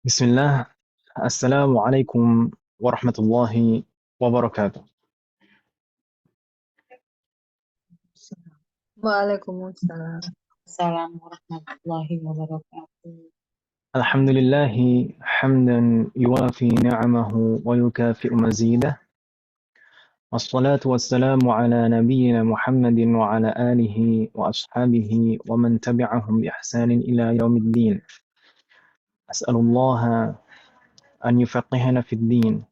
Bismillah, Assalamualaikum warahmatullahi wabarakatuh. Waalaikumsalam. Assalamualaikum warahmatullahi wabarakatuh. Alhamdulillahi hamdan yuwafi ni'amahu wa yukafi'u mazidah. Wassalatu wassalamu ala nabiyyina Muhammadin wa ala alihi wa ashabihi wa man tabi'ahum bi ihsanin ila yaumiddin. As'alullaha an yufaqihana fid din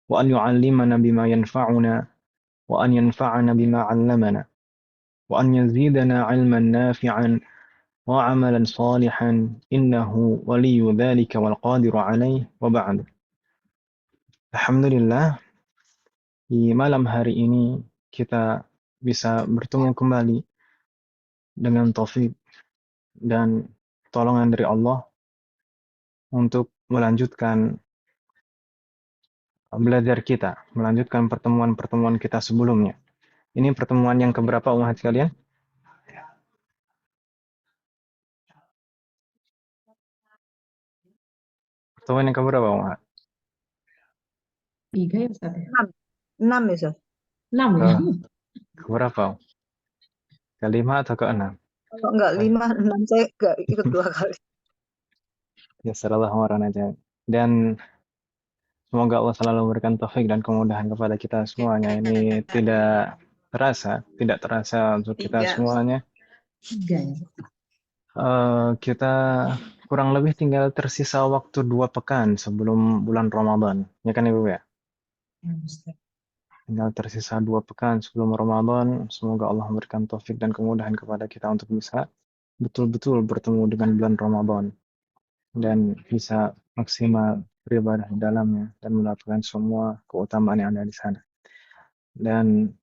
wa an yu'allimana bima yanfa'una wa an yanfa'ana bima 'allamana wa an yazidana 'ilman nafi'an وعملا صالحا إنه ولي ذلك والقادر عليه وبعد. Alhamdulillah, di malam hari ini kita bisa bertemu kembali dengan taufik dan tolongan dari Allah untuk melanjutkan belajar kita, melanjutkan pertemuan-pertemuan kita sebelumnya. Ini pertemuan yang keberapa umat sekalian? Pertemuan yang keberapa umat? 3 ya Ustaz ya? 6. 6 ya Ustaz? 6 Ke, ya? keberapa? Kelima atau keenam? Kalau enggak 5, 6 saya enggak ikut 2 kali. Ya, serahlah orang aja. Dan semoga Allah selalu memberikan taufik dan kemudahan kepada kita semuanya. Ini tidak terasa untuk kita 3. semuanya. 3 ya. Kita kurang lebih tinggal tersisa waktu 2 pekan sebelum bulan Ramadan. Ya kan Ibu ya? Ya Ustaz. Tinggal tersisa 2 pekan sebelum Ramadan. Semoga Allah memberikan taufik dan kemudahan kepada kita untuk bisa betul-betul bertemu dengan bulan Ramadan dan bisa maksimal beribadah di dalamnya dan mendapatkan semua keutamaan yang ada di sana. Dan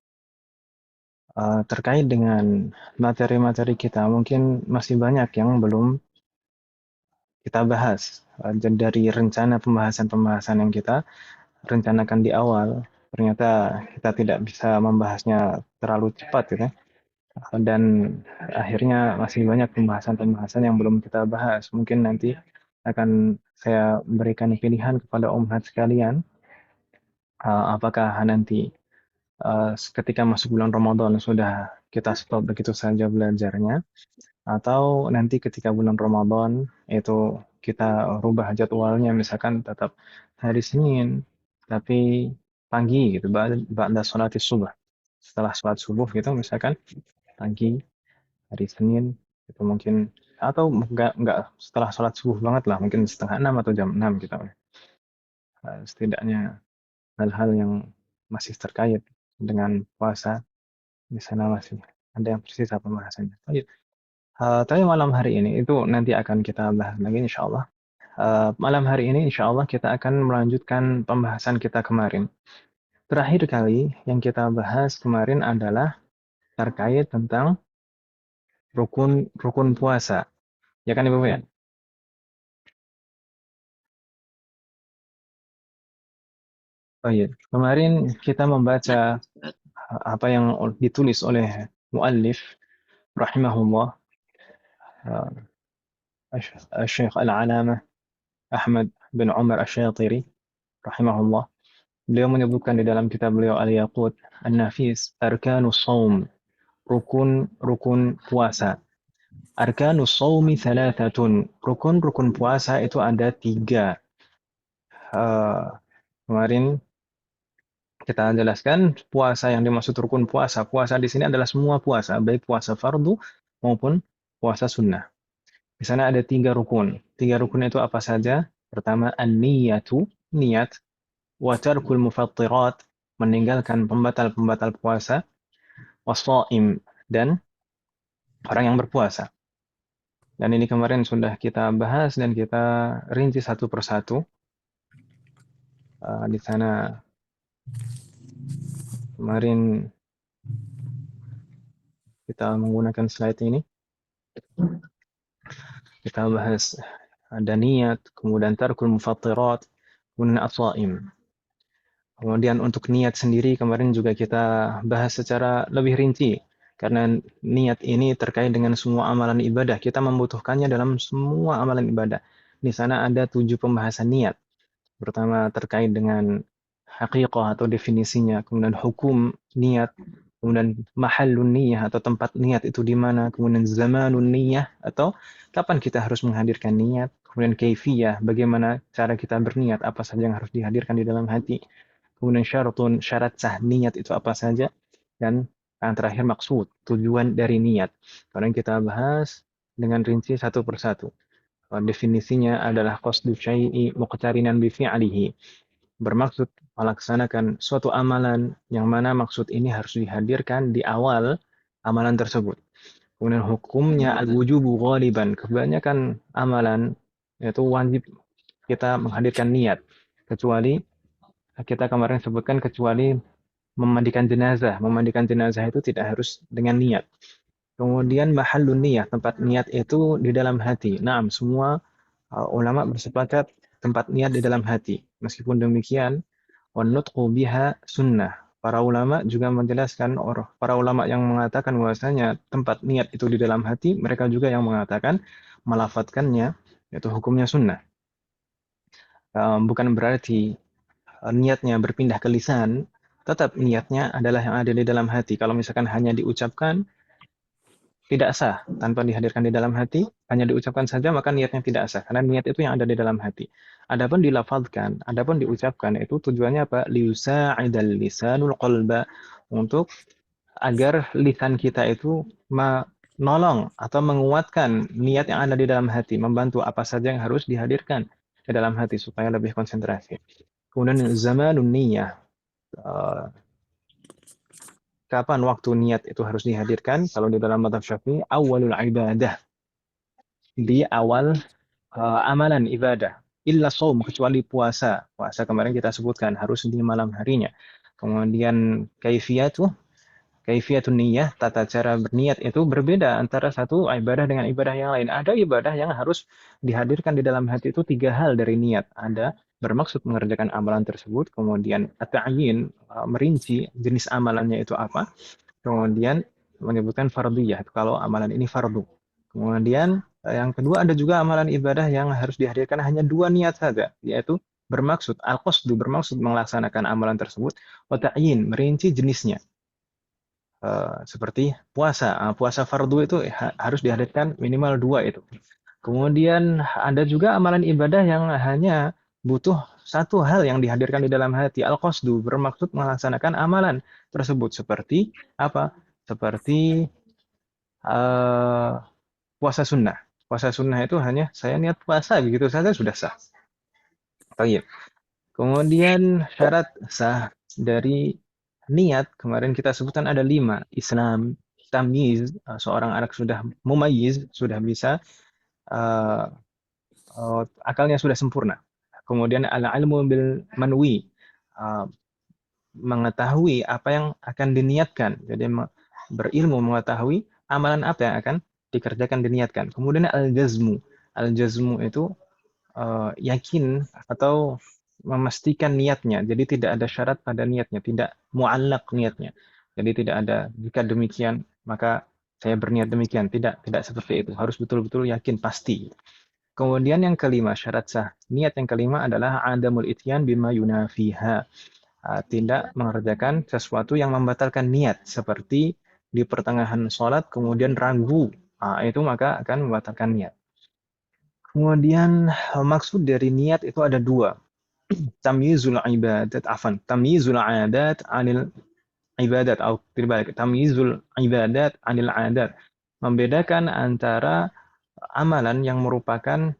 terkait dengan materi-materi kita, mungkin masih banyak yang belum kita bahas. Dari rencana pembahasan-pembahasan yang kita rencanakan di awal, ternyata kita tidak bisa membahasnya terlalu cepat, gitu ya. Dan akhirnya masih banyak pembahasan-pembahasan yang belum kita bahas. Mungkin nanti akan saya berikan pilihan kepada umat sekalian, apakah nanti ketika masuk bulan Ramadan sudah kita stop begitu saja belajarnya, atau nanti ketika bulan Ramadan itu kita rubah jadwalnya, misalkan tetap hari Senin, tapi pagi gitu, ba'da sholat subuh. Setelah sholat subuh gitu, misalkan pagi hari Senin, itu mungkin, atau enggak setelah sholat subuh banget lah, mungkin setengah 6 atau jam 6 gitu. Setidaknya hal-hal yang masih terkait dengan puasa di sana masih ada yang tersisa pembahasannya. Tapi malam hari ini itu nanti akan kita bahas lagi insya Allah. Malam hari ini insya Allah kita akan melanjutkan pembahasan kita kemarin. Terakhir kali yang kita bahas kemarin adalah terkait tentang rukun puasa. Ya kan Ibu ya? Oh iya, kemarin kita membaca apa yang ditulis oleh muallif rahimahullah, Syekh Al-Alamah Ahmad bin Umar Asy-Syaitiri rahimahullah. Beliau menyebutkan di dalam kitab beliau Al-Yaqut An-Nafis, arkanus shaum, rukun-rukun puasa. Arkanus shaumi thalathatun. Rukun-rukun puasa itu ada 3. Kemarin kita jelaskan puasa yang dimaksud rukun puasa. Puasa di sini adalah semua puasa, baik puasa fardu maupun puasa sunnah. Di sana ada 3 rukun. 3 rukun itu apa saja? Pertama, an-niyatu, niat. Wa tarkul mufattirat, meninggalkan pembatal-pembatal puasa. Wassaim, dan orang yang berpuasa. Dan ini kemarin sudah kita bahas dan kita rinci satu persatu. Di sana kemarin kita menggunakan slide ini. Kita bahas ada niat, kemudian tarkul mufattirat, kemudian as-shaim. Kemudian untuk niat sendiri kemarin juga kita bahas secara lebih rinci. Karena niat ini terkait dengan semua amalan ibadah. Kita membutuhkannya dalam semua amalan ibadah. Di sana ada 7 pembahasan niat. Pertama terkait dengan haqiqah atau definisinya, kemudian hukum niat, kemudian mahallun niyah atau tempat niat itu di mana, kemudian zamanun niyah atau kapan kita harus menghadirkan niat, kemudian kaifiyah, bagaimana cara kita berniat, apa saja yang harus dihadirkan di dalam hati, kemudian syaratun, syarat sah niat itu apa saja, dan yang terakhir maksud, tujuan dari niat. Kemudian kita bahas dengan rinci satu persatu. Definisinya adalah qasdu syai'i muqtarinan bi fi'lihi. Bermaksud melaksanakan suatu amalan yang mana maksud ini harus dihadirkan di awal amalan tersebut. Kemudian hukumnya al-wujubu ghaliban. Kebanyakan amalan yaitu wajib kita menghadirkan niat. Kecuali kita kemarin sebutkan kecuali memandikan jenazah. Memandikan jenazah itu tidak harus dengan niat. Kemudian mahallun niyah, tempat niat itu di dalam hati. Nah, semua ulama bersepakat tempat niat di dalam hati. Meskipun demikian, wanutqu biha sunnah. Para ulama juga menjelaskan, para ulama yang mengatakan bahwasanya tempat niat itu di dalam hati, mereka juga yang mengatakan melafatkannya, yaitu hukumnya sunnah. Bukan berarti niatnya berpindah ke lisan, tetap niatnya adalah yang ada di dalam hati. Kalau misalkan hanya diucapkan, tidak sah tanpa dihadirkan di dalam hati, hanya diucapkan saja maka niatnya tidak sah karena niat itu yang ada di dalam hati. Adapun dilafalkan, adapun diucapkan itu tujuannya apa? Liusa'idal lisanul qalba, untuk agar lisan kita itu menolong atau menguatkan niat yang ada di dalam hati, membantu apa saja yang harus dihadirkan ke dalam hati supaya lebih konsentrasi. Kemudian zamanun niyah, eh, kapan waktu niat itu harus dihadirkan? Kalau di dalam mazhab Syafi'i, awalul ibadah, di awal amalan ibadah. Illa shaum, kecuali puasa. Puasa kemarin kita sebutkan harus di malam harinya. Kemudian kaifiyatun niyah, tata cara berniat itu berbeda antara satu ibadah dengan ibadah yang lain. Ada ibadah yang harus dihadirkan di dalam hati itu 3 hal dari niat. Ada bermaksud mengerjakan amalan tersebut, kemudian at-ta'yin, merinci jenis amalannya itu apa, kemudian menyebutkan fardiyah kalau amalan ini fardu. Kemudian yang kedua, ada juga amalan ibadah yang harus dihadirkan hanya 2 niat saja, yaitu bermaksud al-qasdu, bermaksud melaksanakan amalan tersebut, wa ta'yin, merinci jenisnya. Seperti puasa. Puasa fardu itu harus dihadirkan minimal 2 itu. Kemudian ada juga amalan ibadah yang hanya butuh satu hal yang dihadirkan di dalam hati. Al-qasdu, bermaksud melaksanakan amalan tersebut. Seperti apa? Seperti uh, puasa sunnah. Puasa sunnah itu hanya saya niat puasa, begitu saja sudah sah. Baik. Kemudian syarat sah dari niat, kemarin kita sebutkan ada 5. Islam, tamyiz, seorang anak sudah mumayyiz, sudah bisa, uh, akalnya sudah sempurna. Kemudian al-ilmu bil manwi, uh, mengetahui apa yang akan diniatkan. Jadi berilmu mengetahui amalan apa yang akan dikerjakan diniatkan. Kemudian al-jazmu. Al-jazmu itu yakin atau memastikan niatnya. Jadi tidak ada syarat pada niatnya, tidak muallak niatnya. Jadi tidak ada jika demikian maka saya berniat demikian. Tidak seperti itu. Harus betul-betul yakin pasti. Kemudian yang kelima, syarat sah. Niat yang kelima adalah adamul ityan bima yunafiha. Tidak mengerjakan sesuatu yang membatalkan niat, seperti di pertengahan sholat kemudian ragu, itu maka akan membatalkan niat. Kemudian maksud dari niat itu ada 2. Tamyizul adat anil ibadat, atau terbalik, tamyizul ibadat anil adat. Membedakan antara amalan yang merupakan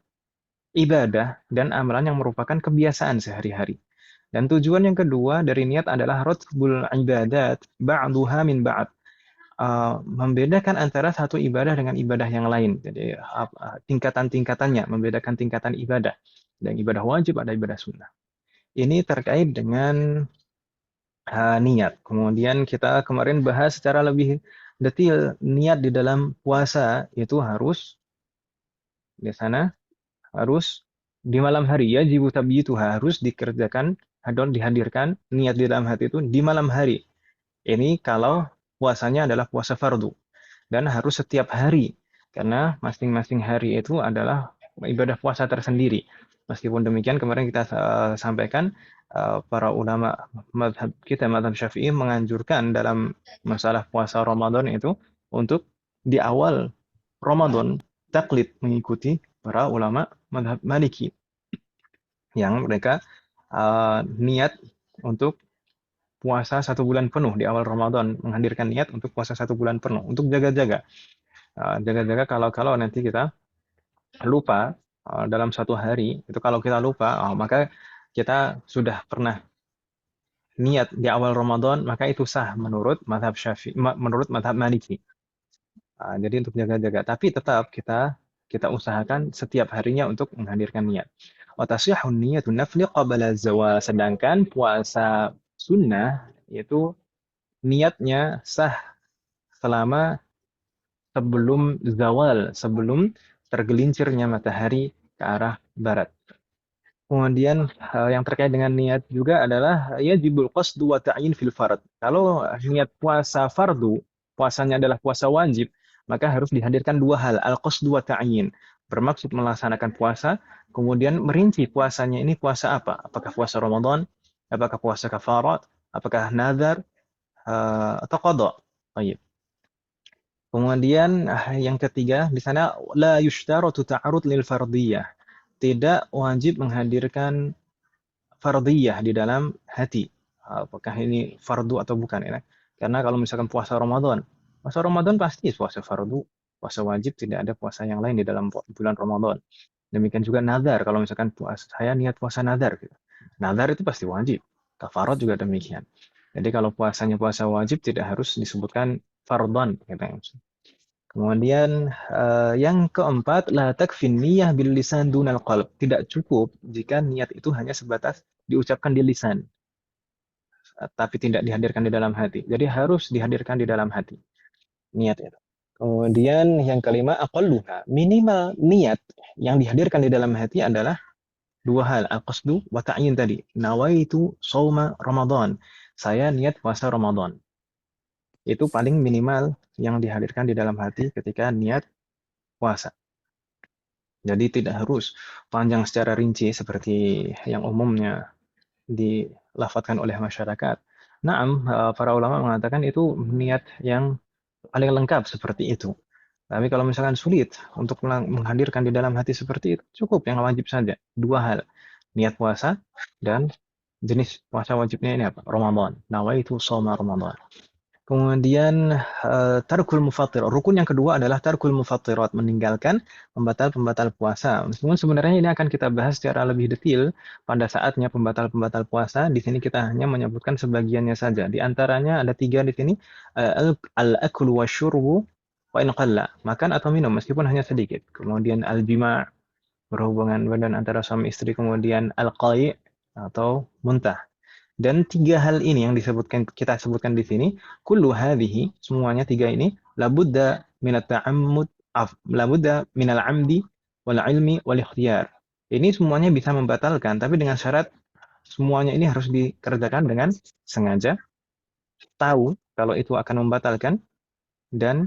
ibadah dan amalan yang merupakan kebiasaan sehari-hari. Dan tujuan yang kedua dari niat adalah rotbul ibadat ba'duha min ba'd. Membedakan antara satu ibadah dengan ibadah yang lain. Jadi tingkatan-tingkatannya, membedakan tingkatan ibadah. Ada ibadah wajib, ada ibadah sunnah. Ini terkait dengan niat. Kemudian kita kemarin bahas secara lebih detail niat di dalam puasa itu harus di sana, harus di malam hari, ya jibu itu harus dikerjakan dan dihadirkan niat di dalam hati itu di malam hari. Ini kalau puasanya adalah puasa fardu, dan harus setiap hari karena masing-masing hari itu adalah ibadah puasa tersendiri. Meskipun demikian, kemarin kita sampaikan para ulama madhab kita, madhab Syafi'i, menganjurkan dalam masalah puasa Ramadan itu untuk di awal Ramadan taklid mengikuti para ulama madhab Maliki yang mereka niat untuk puasa 1 bulan penuh di awal Ramadan, menghadirkan niat untuk puasa 1 bulan penuh, untuk jaga-jaga. Jaga-jaga kalau nanti kita lupa dalam 1 hari, itu kalau kita lupa, maka kita sudah pernah niat di awal Ramadan, maka itu sah menurut madhab Syafi'i, menurut madhab Maliki. Jadi untuk jaga-jaga, tapi tetap kita usahakan setiap harinya untuk menghadirkan niat. Wa tasihhun niyatun nafli qabla zawal, sedangkan puasa sunnah itu niatnya sah selama sebelum zawal, sebelum tergelincirnya matahari ke arah barat. Kemudian yang terkait dengan niat juga adalah yajibul qasdu wa ta'yin fil fard. Kalau niat puasa fardu, puasanya adalah puasa wajib, maka harus dihadirkan 2 hal, al-qasdu wa ta'yin. Bermaksud melaksanakan puasa, kemudian merinci puasanya ini puasa apa? Apakah puasa Ramadan? Apakah puasa kafarat? Apakah nazar? Atau qada? Baik. Kemudian yang ketiga di sana la yushtaratu ta'arud lil fardiyah. Tidak wajib menghadirkan fardiyah di dalam hati. Apakah ini fardu atau bukan ya? Karena kalau misalkan puasa Ramadan pasti puasa fardu, puasa wajib, tidak ada puasa yang lain di dalam bulan Ramadan. Demikian juga nazar, kalau misalkan puasa, saya niat puasa nazar gitu. Nazar itu pasti wajib. Kafarat juga demikian. Jadi kalau puasanya puasa wajib tidak harus disebutkan fardhan gitu. Kemudian yang keempat, la takfin niyah bil lisan dunal qalb. Tidak cukup jika niat itu hanya sebatas diucapkan di lisan, tapi tidak dihadirkan di dalam hati. Jadi harus dihadirkan di dalam hati, niat itu. Kemudian yang kelima, aqalluha. Minimal niat yang dihadirkan di dalam hati adalah 2 hal, al-qasdu wa ta'yin tadi. Nawaitu shauma Ramadan. Saya niat puasa Ramadan. Itu paling minimal yang dihadirkan di dalam hati ketika niat puasa. Jadi tidak harus panjang secara rinci seperti yang umumnya dilafatkan oleh masyarakat. Naam, para ulama mengatakan itu niat yang paling lengkap seperti itu. Tapi kalau misalkan sulit untuk menghadirkan di dalam hati seperti itu, cukup yang wajib saja. 2 hal, niat puasa dan jenis puasa wajibnya ini apa? Ramadan. Nawaitu shauma Ramadan. Kemudian tarkul mufattir. Rukun yang kedua adalah tarkul mufattirat, meninggalkan pembatal-pembatal puasa. Meskipun sebenarnya ini akan kita bahas secara lebih detail pada saatnya pembatal-pembatal puasa. Di sini kita hanya menyebutkan sebagiannya saja. Di antaranya ada 3 di sini, al-aklu wasyurbu wa in qalla, makan atau minum meskipun hanya sedikit. Kemudian al-jima', berhubungan badan antara suami istri. Kemudian al-qai' atau muntah. Dan 3 hal ini yang kita sebutkan di sini, kullu hadhihi, semuanya 3 ini, labudda minat ta'ammud, labudda minal amdi wal ilmi wal ikhtiyar. Ini semuanya bisa membatalkan, tapi dengan syarat semuanya ini harus dikerjakan dengan sengaja, tahu kalau itu akan membatalkan, dan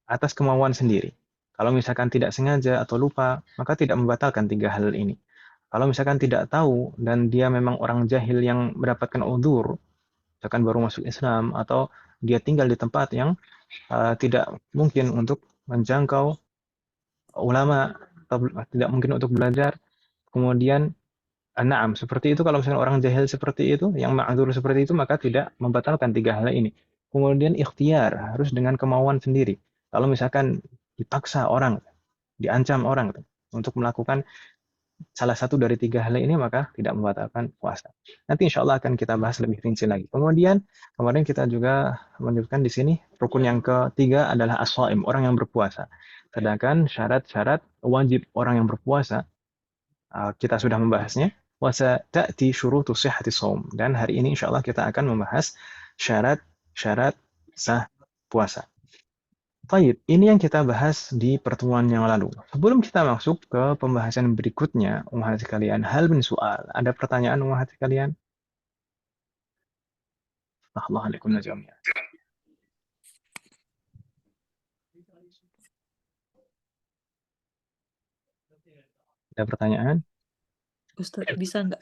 atas kemauan sendiri. Kalau misalkan tidak sengaja atau lupa, maka tidak membatalkan 3 hal ini. Kalau misalkan tidak tahu dan dia memang orang jahil yang mendapatkan udzur, misalkan baru masuk Islam atau dia tinggal di tempat yang tidak mungkin untuk menjangkau ulama atau tidak mungkin untuk belajar, kemudian naam seperti itu. Kalau misalkan orang jahil seperti itu yang ma'dzur seperti itu, maka tidak membatalkan 3 hal ini. Kemudian ikhtiar harus dengan kemauan sendiri. Kalau misalkan dipaksa orang, diancam orang untuk melakukan salah satu dari 3 hal ini, maka tidak membatalkan puasa. Nanti insya Allah akan kita bahas lebih rinci lagi. Kemudian kemarin kita juga menunjukkan di sini rukun yang ketiga adalah as-shaim, orang yang berpuasa. Sedangkan syarat-syarat wajib orang yang berpuasa kita sudah membahasnya. Wasa ta'ti syurutu sihhati shaum. Dan hari ini insya Allah kita akan membahas syarat-syarat sah puasa. Baik, ini yang kita bahas di pertemuan yang lalu. Sebelum kita masuk ke pembahasan berikutnya, umat sekalian, hal bin soal. Ada pertanyaan umat sekalian? Assalamualaikum warahmatullahi wabarakatuh. Ada pertanyaan? Ustadz, bisa nggak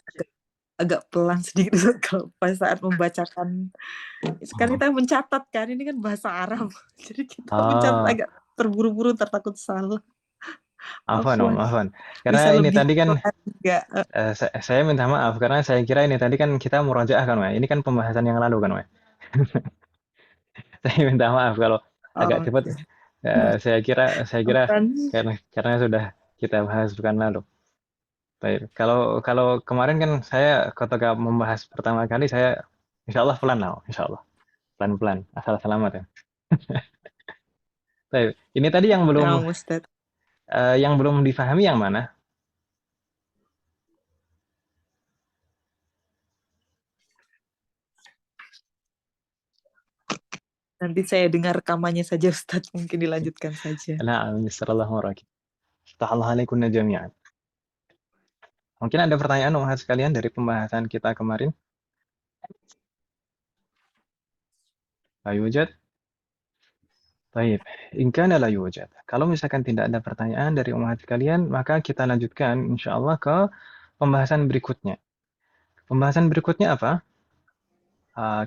agak pelan sedikit Ustadz, kalau pas saat membacakan. Sekarang Oh, kita mencatat kan, ini kan bahasa Arab. Jadi kita mencatat oh, agak terburu-buru, tertakut salah. afwan, Om, Afwan. afwan. Karena Bisa ini lebih tadi kan pelan juga. saya minta maaf karena saya kira ini tadi kan kita murojaah kan, Wak. Ini kan pembahasan yang lalu kan, Wak. Saya minta maaf kalau agak cepat. Oke. Saya kira Afwan. karena sudah kita bahas bukan lalu. Baik. Kalau kemarin kan saya ketika membahas pertama kali saya insya Allah pelan lah, insya Allah pelan-pelan asal selamat ya. Baik. Ini tadi Ya, Ustadz. yang belum difahami yang mana? Nanti saya dengar rekamannya saja Ustadz. Mungkin dilanjutkan saja. Nah, Bismillahirrahmanirrahim. Warahmatullahi alaikum jami'an. Mungkin ada pertanyaan Umat sekalian dari pembahasan kita kemarin? Ayujad? Baik. In kana la yujad. Kalau misalkan tidak ada pertanyaan dari umat sekalian, maka kita lanjutkan insya Allah ke pembahasan berikutnya. Pembahasan berikutnya apa?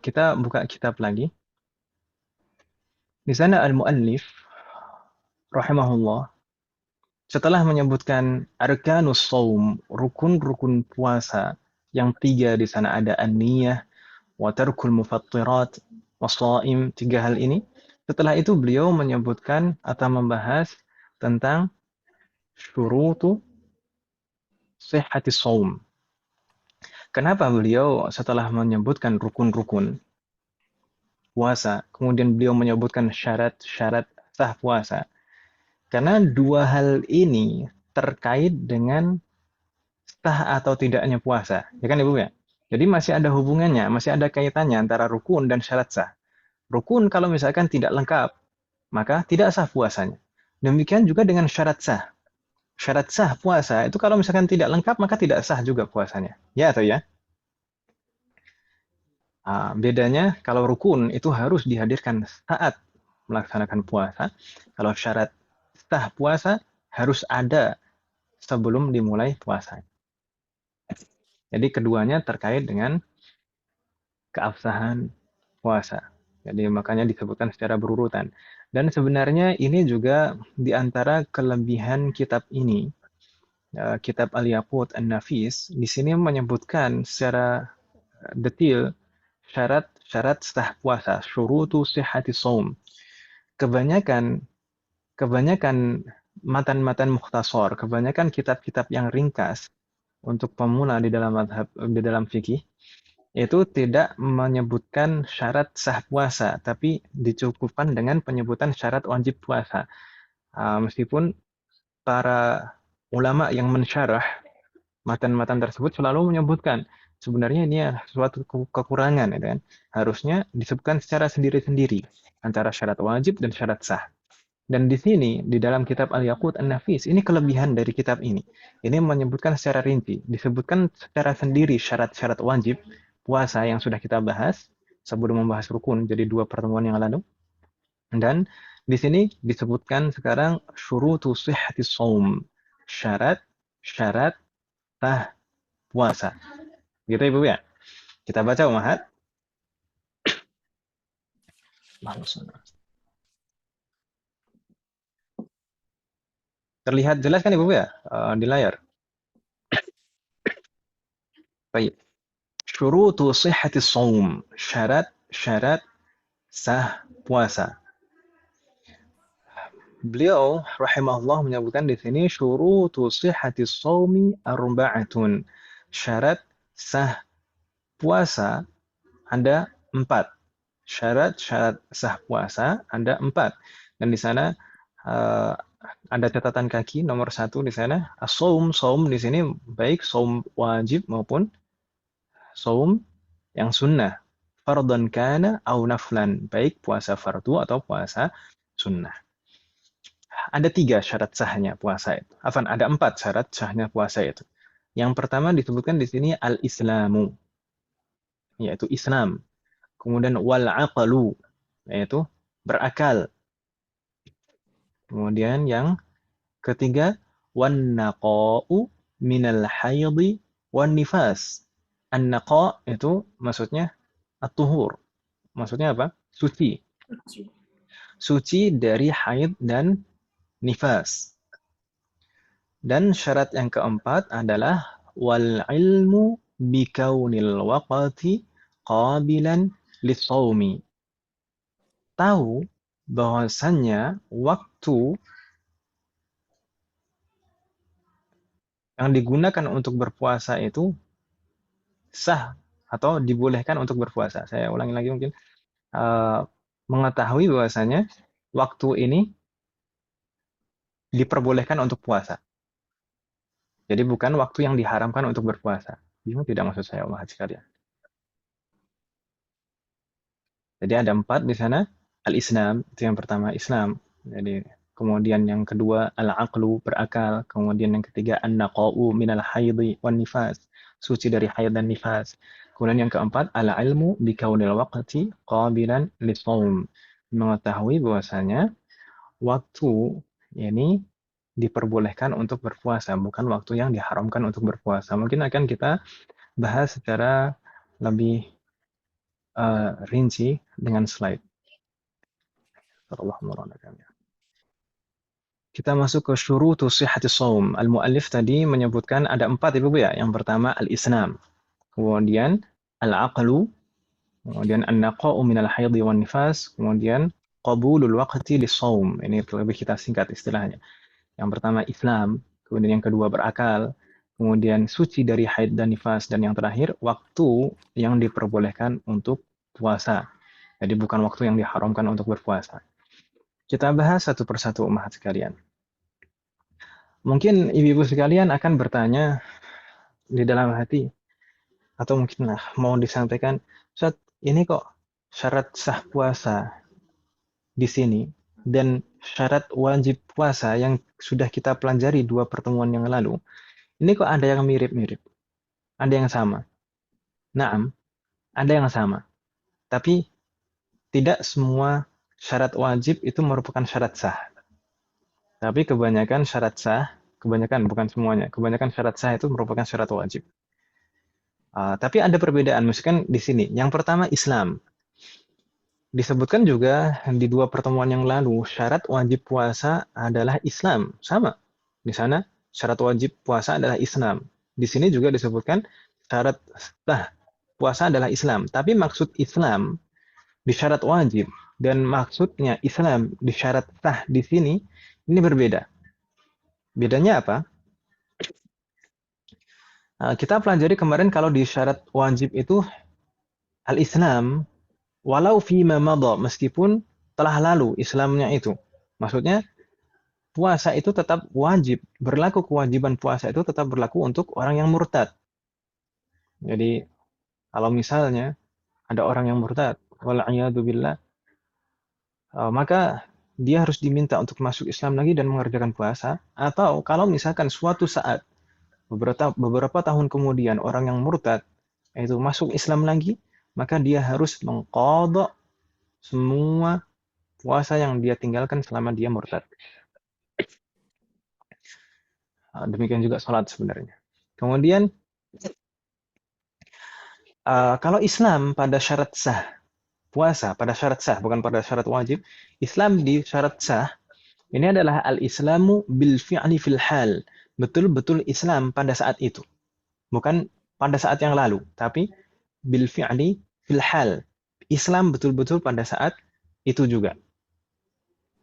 Kita buka kitab lagi. Di sana al-muallif rahimahullah setelah menyebutkan arkanus shaum, rukun-rukun puasa yang tiga di sana ada an-niyah, wa tarkul mufattirat, wasaim, tiga hal ini. Setelah itu beliau menyebutkan atau membahas tentang syurutu sihhati shaum. Kenapa beliau setelah menyebutkan rukun-rukun puasa, kemudian beliau menyebutkan syarat-syarat sah puasa? Karena dua hal ini terkait dengan sah atau tidaknya puasa. Ya kan Ibu ya? Jadi masih ada hubungannya, masih ada kaitannya antara rukun dan syarat sah. Rukun kalau misalkan tidak lengkap, maka tidak sah puasanya. Demikian juga dengan syarat sah. Syarat sah puasa itu kalau misalkan tidak lengkap, maka tidak sah juga puasanya. Ya atau ya? Bedanya kalau rukun itu harus dihadirkan saat melaksanakan puasa. Kalau syarat sah puasa harus ada sebelum dimulai puasa. Jadi keduanya terkait dengan keabsahan puasa. Jadi makanya disebutkan secara berurutan. Dan sebenarnya ini juga di antara kelebihan kitab ini, kitab Al-Yaqut An-Nafis, di sini menyebutkan secara detail syarat-syarat sah puasa, syurutu sihhati shaum. Kebanyakan kebanyakan matan-matan mukhtasar, kebanyakan kitab-kitab yang ringkas untuk pemula di dalam madhab, di dalam fikih itu tidak menyebutkan syarat sah puasa, tapi dicukupkan dengan penyebutan syarat wajib puasa. Meskipun para ulama yang mensyarah matan-matan tersebut selalu menyebutkan sebenarnya ini suatu kekurangan, ya kan? Harusnya disebutkan secara sendiri-sendiri antara syarat wajib dan syarat sah. Dan di sini, di dalam kitab Al-Yaqut An-Nafis, ini kelebihan dari kitab ini. Ini menyebutkan secara rinci, disebutkan secara sendiri syarat-syarat wajib puasa yang sudah kita bahas sebelum membahas rukun, jadi dua pertemuan yang lalu. Dan di sini disebutkan sekarang syurutu sihhati shaum, syarat-syarat sah puasa. Gitu Ibu ya. Kita baca Umahat. Terlihat jelas kan Ibu ya di layar? Baik. Syurutu sihhati shaum, syarat-syarat sah puasa. Beliau rahimahullah menyebutkan di sini syurutu sihhati shaumi arba'atun. Syarat sah puasa ada 4. Syarat-syarat sah puasa ada 4. Dan di sana uh, ada catatan kaki nomor 1 di sana. As-shaum, shaum di sini baik shaum wajib maupun shaum yang sunnah. Fardhan kana au naflan, baik puasa fardu atau puasa sunnah. Ada 3 syarat sahnya puasa itu. Ada 4 syarat sahnya puasa itu. Yang pertama disebutkan di sini al-islamu, yaitu Islam. Kemudian wal aqlu, yaitu berakal. Kemudian yang ketiga wan naqa'u minal haidhi wan nifas. An-naqa itu maksudnya at-tuhur. Maksudnya apa? Suci. Suci dari haid dan nifas. Dan syarat yang keempat adalah wal ilmu bikaunil waqti qabilan lisawmi. Tahu bahwasannya waktu yang digunakan untuk berpuasa itu sah atau dibolehkan untuk berpuasa. Saya ulangi lagi mungkin. Eh, Mengetahui bahwasanya waktu ini diperbolehkan untuk puasa. Jadi bukan waktu yang diharamkan untuk berpuasa. Bingung tidak maksud saya, Allah sekalian. Jadi ada 4 di sana. Al-Islam, itu yang pertama, Islam. Jadi kemudian yang kedua al-aqlu, berakal. Kemudian yang ketiga an-naqa'u minal haidhi wan nifas, suci dari haid dan nifas. Kemudian yang keempat al-ilmu bikaunil waqti qabilan lisawm, mengetahui bahwasanya waktu ini diperbolehkan untuk berpuasa, bukan waktu yang diharamkan untuk berpuasa. Mungkin akan kita bahas secara lebih rinci dengan slide. Kita masuk ke syurutu sihhatis shaum. Al-muallif tadi menyebutkan ada 4 Ibu ya. Yang pertama al-Islam, kemudian al-aqlu, kemudian an-naqa'u minal haidhi wan nifas, kemudian qabulul waqti lis-shaum. Ini lebih kita singkat istilahnya. Yang pertama Islam, kemudian yang kedua berakal, kemudian suci dari haid dan nifas, dan yang terakhir waktu yang diperbolehkan untuk puasa. Jadi bukan waktu yang diharamkan untuk berpuasa. Kita bahas satu persatu umat sekalian. Mungkin ibu-ibu sekalian akan bertanya di dalam hati, atau mungkin mau disampaikan, Ustaz, ini kok syarat sah puasa di sini dan syarat wajib puasa yang sudah kita pelajari 2 pertemuan yang lalu, ini kok ada yang mirip-mirip, ada yang sama. Naam, ada yang sama. Tapi tidak semua syarat wajib itu merupakan syarat sah. Tapi kebanyakan syarat sah, kebanyakan bukan semuanya, kebanyakan syarat sah itu merupakan syarat wajib. Tapi ada perbedaan, misalkan di sini. Yang pertama Islam. Disebutkan juga di 2 pertemuan yang lalu, syarat wajib puasa adalah Islam. Sama. Di sana syarat wajib puasa adalah Islam. Di sini juga disebutkan syarat sah puasa adalah Islam. Tapi maksud Islam di syarat wajib dan maksudnya Islam di syarat sah di sini ini berbeda. Bedanya apa? Kita pelajari kemarin kalau di syarat wajib itu al-Islam walau fima madha, meskipun telah lalu Islamnya itu. Maksudnya puasa itu tetap wajib, berlaku kewajiban puasa itu tetap berlaku untuk orang yang murtad. Jadi kalau misalnya ada orang yang murtad, wal'iyadu billah, maka dia harus diminta untuk masuk Islam lagi dan mengerjakan puasa. Atau kalau misalkan suatu saat beberapa tahun kemudian orang yang murtad itu masuk Islam lagi, maka dia harus mengqadha semua puasa yang dia tinggalkan selama dia murtad. Demikian juga sholat sebenarnya. Kemudian kalau Islam pada syarat sah puasa, pada syarat sah bukan pada syarat wajib, Islam di syarat sah ini adalah al-Islamu bil fi'li fil hal. Betul-betul Islam pada saat itu. Bukan pada saat yang lalu, tapi bil fi'li fil hal. Islam betul-betul pada saat itu juga.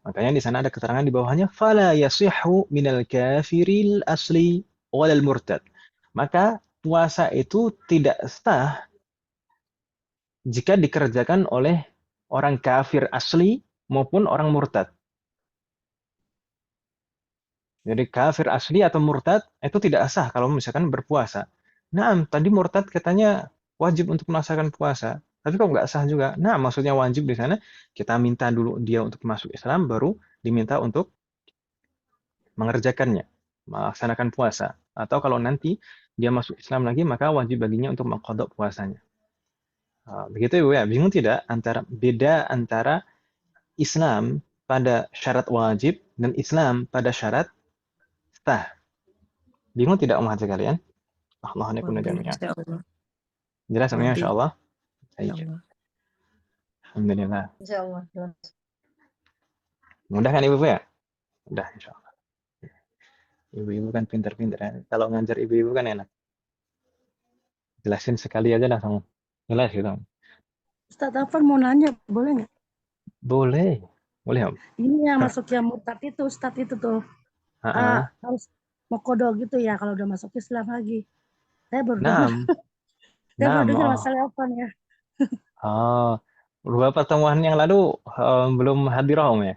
Makanya di sana ada keterangan di bawahnya fala yasihhu minal kafiril asli walal murtad. Maka puasa itu tidak sah jika dikerjakan oleh orang kafir asli maupun orang murtad. Jadi kafir asli atau murtad itu tidak sah kalau misalkan berpuasa. Nah, tadi murtad katanya wajib untuk melaksanakan puasa, tapi kok nggak sah juga? Nah, maksudnya wajib di sana kita minta dulu dia untuk masuk Islam, baru diminta untuk mengerjakannya, melaksanakan puasa. Atau kalau nanti dia masuk Islam lagi, maka wajib baginya untuk mengqadha puasanya. Begitu Ibu ya, bingung tidak beda antara Islam pada syarat wajib dan Islam pada syarat sah. Bingung tidak umat sekalian? Allah Wah, nekuna belum, jami'an. Insya Allah. Jelas semuanya Nanti, insyaallah. Insya Baik. Allah. Alhamdulillah. Insya Allah. Mudah kan Ibu ya? Mudah insyaallah. Ibu-ibu kan pintar-pintar ya. Kalau ngajar ibu-ibu kan enak. Jelasin sekali aja langsung jelas gitu. Ustadz Afan mau nanya, boleh nggak? Boleh. Boleh Om. Ini yang masuk yang murtad itu, Ustadz itu tuh. Heeh. Harus mau kodok gitu ya kalau udah masuk Islam lagi. Saya baru dengar, Naam. saya baru Naam. dengar Oh. masalah Afan ya. Oh. Dua pertemuan yang lalu belum hadirah Om ya?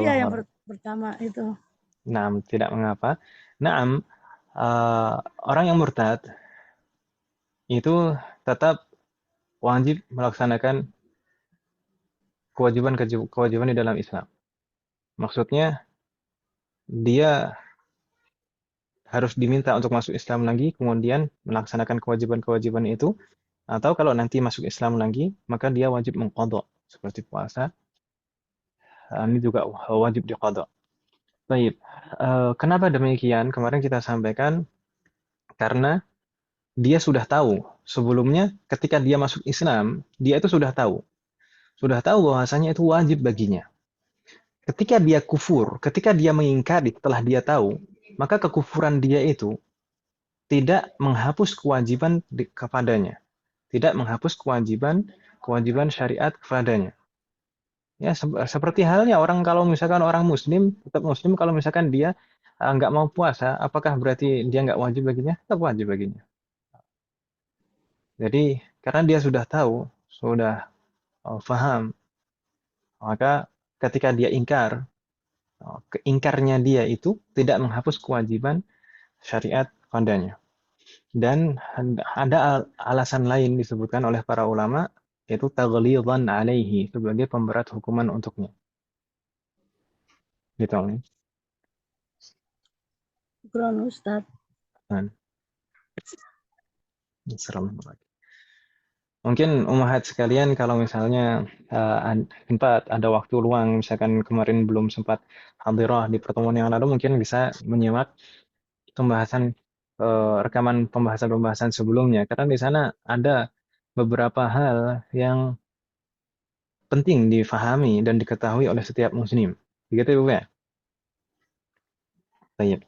Iya yang Insyaallah. pertama itu. Naam, tidak mengapa. Naam, orang yang murtad itu tetap wajib melaksanakan kewajiban di dalam Islam. Maksudnya dia harus diminta untuk masuk Islam lagi, kemudian melaksanakan kewajiban-kewajiban itu, atau kalau nanti masuk Islam lagi, maka dia wajib mengqadha seperti puasa. Ini juga wajib diqadha. Baik, kenapa demikian? Kemarin kita sampaikan karena dia sudah tahu sebelumnya ketika dia masuk Islam, dia itu sudah tahu bahwasanya itu wajib baginya. Ketika dia kufur, ketika dia mengingkari setelah dia tahu, maka kekufuran dia itu tidak menghapus kewajiban kepadanya, tidak menghapus kewajiban syariat kepadanya. Ya, seperti halnya orang kalau misalkan orang Muslim tetap Muslim kalau misalkan dia nggak mau puasa, apakah berarti dia nggak wajib baginya? Tetap wajib baginya. Jadi karena dia sudah tahu, sudah paham, maka ketika dia ingkar, keingkarnya dia itu tidak menghapus kewajiban syariat padanya. Dan ada alasan lain disebutkan oleh para ulama, yaitu taghlidhan alaihi, sebagai pemberat hukuman untuknya. Gitu. Kurang Ustadz. Nah, serem. Mungkin umahat sekalian kalau misalnya sempat ada waktu luang, misalkan kemarin belum sempat hadirah di pertemuan yang lalu, mungkin bisa menyimak pembahasan rekaman pembahasan-pembahasan sebelumnya, karena di sana ada beberapa hal yang penting difahami dan diketahui oleh setiap muslim. Begitu Ibu ya? Baik.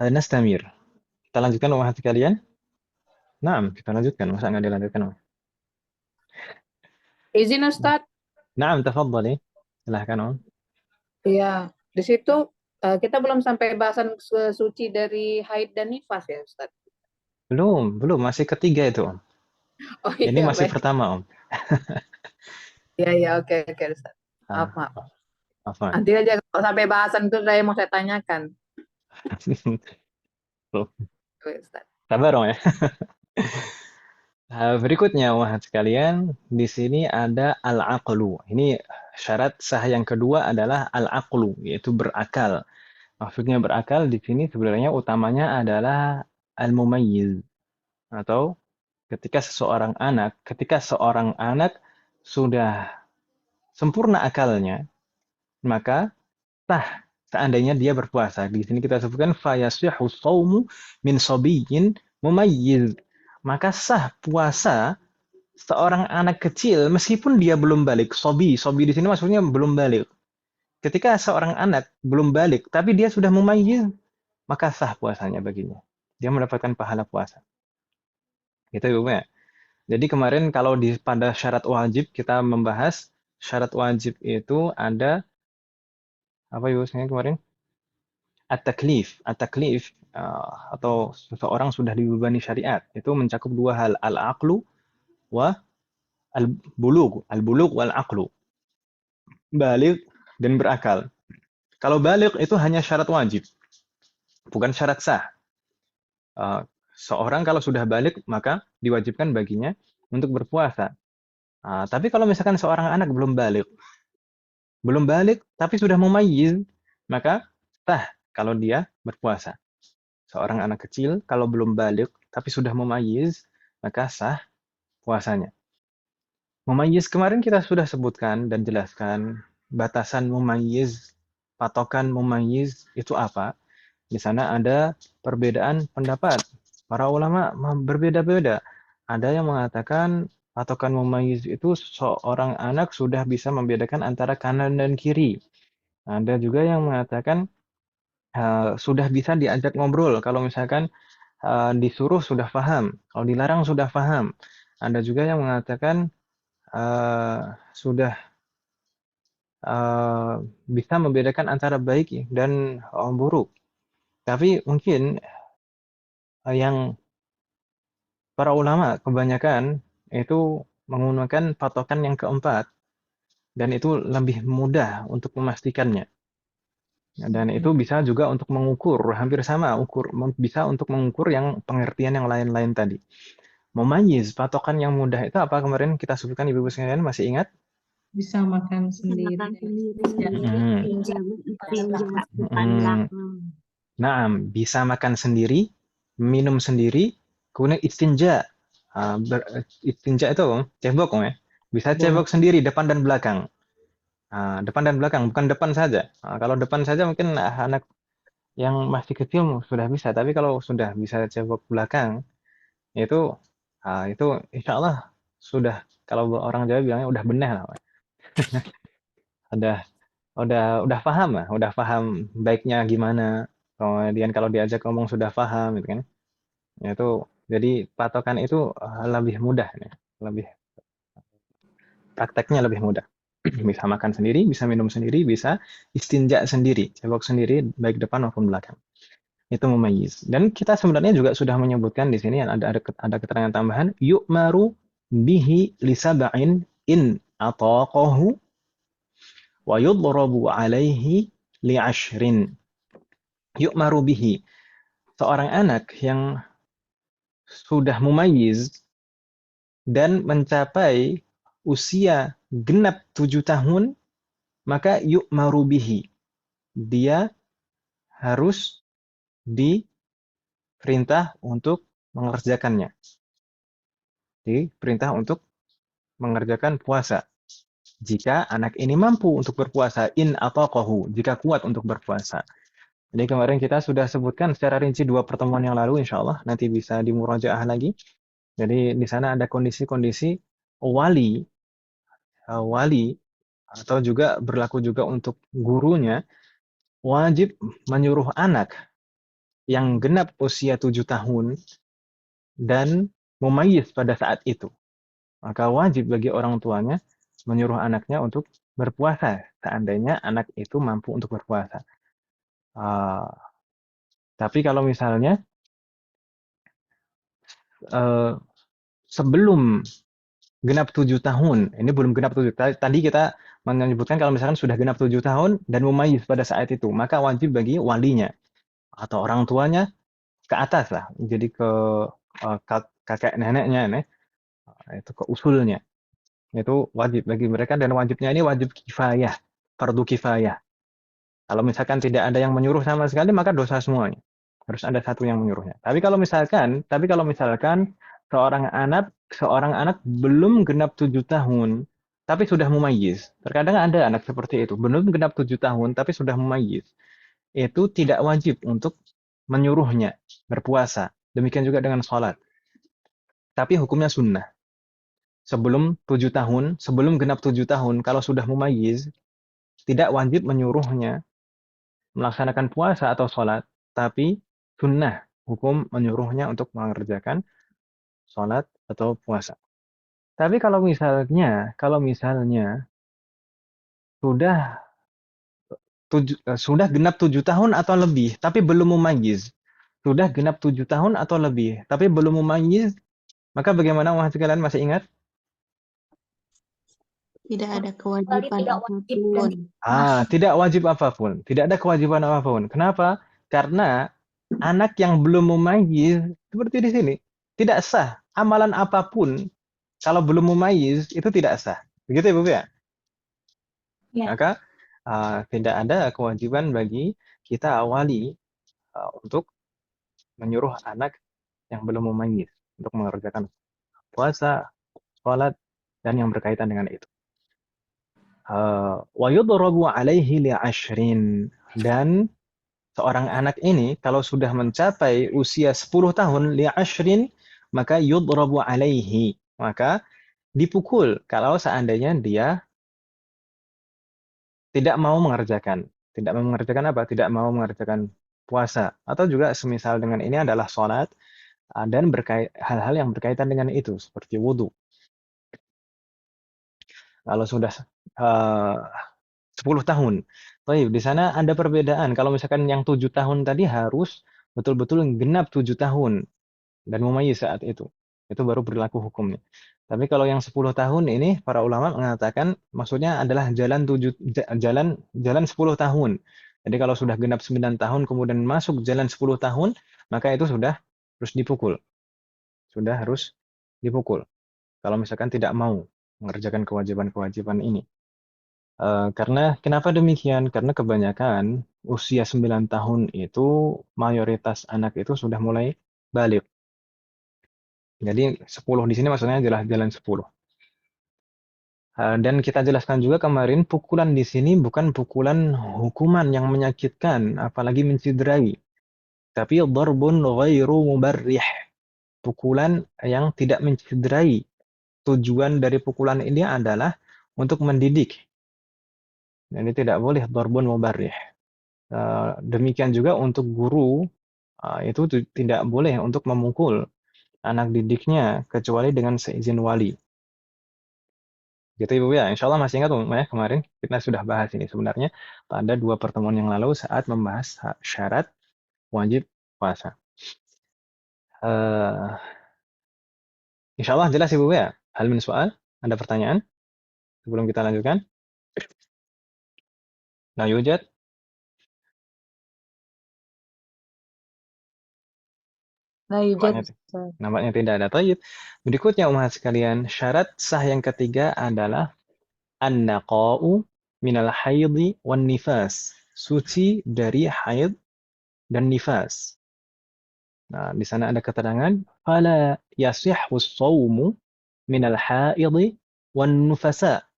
Nastamir. Kita lanjutkan umahat sekalian? Nah, kita lanjutkan. Masa nggak dilanjutkan? Izin Ustadz, Nah, tafadhali. Silahkan Om. ya di situ kita belum sampai bahasan suci dari haid dan nifas ya Ustadz. Belum. Masih ketiga itu Om. Oh Ini iya masih baik. pertama Om. Iya oke Ustadz. Maaf. Afwan. Nanti aja kalau sampai bahasan itu saya mau saya tanyakan. Ustadz. Sabar Om ya. Berikutnya, wahat sekalian, di sini ada al-aqlu. Ini syarat sah yang kedua adalah al-aqlu, yaitu berakal. Maksudnya berakal di sini sebenarnya utamanya adalah al-mumayyiz, atau ketika seorang anak sudah sempurna akalnya, maka sah seandainya dia berpuasa. Di sini kita sebutkan fayasihhu shaumu min sabiyyin mumayyiz. Maka sah puasa seorang anak kecil meskipun dia belum balik. Sobi di sini maksudnya belum balik. Ketika seorang anak belum balik tapi dia sudah mumayyiz, maka sah puasanya baginya. Dia mendapatkan pahala puasa. Gitu Ibu ya. Jadi kemarin kalau pada syarat wajib kita membahas syarat wajib itu ada apa Ibu kemarin? At-taklif. At-taklif atau seseorang sudah dibebani syariat. Itu mencakup dua hal, al-aqlu wa al-bulugh. Al-bulugh wal aqlu. Balik dan berakal. Kalau balik itu hanya syarat wajib, bukan syarat sah. Seorang kalau sudah balik maka diwajibkan baginya untuk berpuasa. Tapi kalau misalkan seorang anak belum balik tapi sudah mumayyiz, maka sah kalau dia berpuasa. Seorang anak kecil kalau belum balik tapi sudah mumayyiz, maka sah puasanya. Mumayyiz kemarin kita sudah sebutkan dan jelaskan batasan mumayyiz, patokan mumayyiz itu apa. Di sana ada perbedaan pendapat. Para ulama berbeda-beda. Ada yang mengatakan patokan mumayyiz itu seorang anak sudah bisa membedakan antara kanan dan kiri. Ada juga yang mengatakan sudah bisa diajak ngobrol. Kalau misalkan disuruh sudah paham, kalau dilarang sudah paham. Ada juga yang mengatakan sudah bisa membedakan antara baik dan buruk. Tapi mungkin yang para ulama kebanyakan itu menggunakan patokan yang keempat, dan itu lebih mudah untuk memastikannya. Dan itu bisa juga untuk mengukur, hampir sama, bisa untuk mengukur yang pengertian yang lain-lain tadi. Mumayyiz, patokan yang mudah itu apa kemarin kita sebutkan ibu-ibu sekalian, masih ingat? Bisa makan sendiri. Makan sendiri, Mm. istinja pandang. Nah, bisa makan sendiri, minum sendiri, kemudian istinja. Istinja itu cebok ya. Bisa cebok sendiri depan dan belakang. Depan dan belakang, bukan depan saja. Kalau depan saja mungkin anak yang masih kecil sudah bisa, tapi kalau sudah bisa cebok belakang, itu insya Allah sudah, kalau orang Jawa bilangnya udah beneh lah. udah paham lah, udah paham baiknya gimana. Kemudian kalau diajak ngomong sudah paham gitu kan. Itu jadi patokan itu lebih mudah nih. Prakteknya lebih mudah. Bisa makan sendiri, bisa minum sendiri, bisa istinja sendiri, cebok sendiri baik depan maupun belakang. Itu mumayyiz. Dan kita sebenarnya juga sudah menyebutkan di sini ada keterangan tambahan, yu'maru bihi lisab'in in ataqahu wa yudrabu alaihi li'ashrin. Yu'maru bihi. Seorang anak yang sudah mumayyiz dan mencapai usia genap 7 tahun, maka yu'maru bihi. Dia harus diperintah untuk mengerjakannya. Diperintah untuk mengerjakan puasa. Jika anak ini mampu untuk berpuasa, in ataqahu, jika kuat untuk berpuasa. Jadi kemarin kita sudah sebutkan secara rinci 2 pertemuan yang lalu, insya Allah nanti bisa dimurajaah lagi. Jadi di sana ada kondisi-kondisi wali atau juga berlaku juga untuk gurunya wajib menyuruh anak yang genap usia 7 tahun dan mumayyiz pada saat itu. Maka wajib bagi orang tuanya menyuruh anaknya untuk berpuasa seandainya anak itu mampu untuk berpuasa. Tapi kalau misalnya sebelum genap 7 tahun, ini belum genap 7, tadi kita menyebutkan kalau misalkan sudah genap 7 tahun dan mumayyiz pada saat itu, maka wajib bagi walinya atau orang tuanya ke atas lah, jadi ke kakek neneknya nih, itu ke usulnya. Itu wajib bagi mereka, dan wajibnya ini wajib kifayah, fardu kifayah. Kalau misalkan tidak ada yang menyuruh sama sekali, maka dosa semuanya. Harus ada satu yang menyuruhnya. Tapi kalau misalkan seorang anak belum genap 7 tahun, tapi sudah mumayyiz. Terkadang ada anak seperti itu, belum genap 7 tahun, tapi sudah mumayyiz. Itu tidak wajib untuk menyuruhnya berpuasa. Demikian juga dengan sholat. Tapi hukumnya sunnah. Sebelum 7 tahun, sebelum genap 7 tahun, kalau sudah mumayyiz, tidak wajib menyuruhnya melaksanakan puasa atau sholat, tapi sunnah hukum menyuruhnya untuk mengerjakan sholat atau puasa. Tapi kalau misalnya sudah genap 7 tahun atau lebih, tapi belum mumayyiz, sudah genap 7 tahun atau lebih, tapi belum mumayyiz, maka bagaimana wahai sekalian, masih ingat? Tidak ada kewajiban apapun. Tidak wajib apapun. Tidak ada kewajiban apapun. Kenapa? Karena anak yang belum mumayyiz, seperti di sini, tidak sah. Amalan apapun, kalau belum mumayyiz, itu tidak sah. Begitu ya, Bu ya? Ya. Maka tidak ada kewajiban bagi kita wali untuk menyuruh anak yang belum mumayyiz untuk mengerjakan puasa, sholat, dan yang berkaitan dengan itu. Wa yudrabu alaihi li'ashrin, dan seorang anak ini kalau sudah mencapai usia 10 tahun li'ashrin maka yudrabu alaihi, maka dipukul kalau seandainya dia tidak mau mengerjakan. Tidak mau mengerjakan apa? Tidak mau mengerjakan puasa. Atau juga semisal dengan ini adalah sholat dan hal-hal yang berkaitan dengan itu, seperti wudhu. Kalau sudah 10 tahun. Baik, di sana ada perbedaan. Kalau misalkan yang 7 tahun tadi harus betul-betul genap 7 tahun dan mumayyiz saat itu. Itu baru berlaku hukumnya. Tapi kalau yang 10 tahun ini para ulama mengatakan maksudnya adalah jalan 10 tahun. Jadi kalau sudah genap 9 tahun kemudian masuk jalan 10 tahun, maka itu sudah harus dipukul. Sudah harus dipukul. Kalau misalkan tidak mau mengerjakan kewajiban-kewajiban ini. Karena kenapa demikian? Karena kebanyakan usia 9 tahun itu mayoritas anak itu sudah mulai balik. Jadi 10 di sini maksudnya adalah jalan 10. Dan kita jelaskan juga kemarin pukulan di sini bukan pukulan hukuman yang menyakitkan, apalagi menciderai. Tapi darbun ghairu mubarrih. Pukulan yang tidak menciderai. Tujuan dari pukulan ini adalah untuk mendidik. Jadi tidak boleh darbun mubarrih. Demikian juga untuk guru, itu tidak boleh untuk memukul anak didiknya kecuali dengan seizin wali. Gitu Ibu ya, insya Allah masih ingat ya kemarin kita sudah bahas ini sebenarnya pada 2 pertemuan yang lalu saat membahas syarat wajib puasa. Insya Allah jelas Ibu ya. Hal min soal, ada pertanyaan sebelum kita lanjutkan? La yujad? Nah, Nampaknya, nampaknya tidak ada. Taib. Berikutnya umat sekalian, syarat sah yang ketiga adalah an-naqa'u minal haidhi wan nifas. Suci dari haid dan nifas. Nah, di sana ada keterangan fala yasihhu shaumu minal haidhi wan nufasa.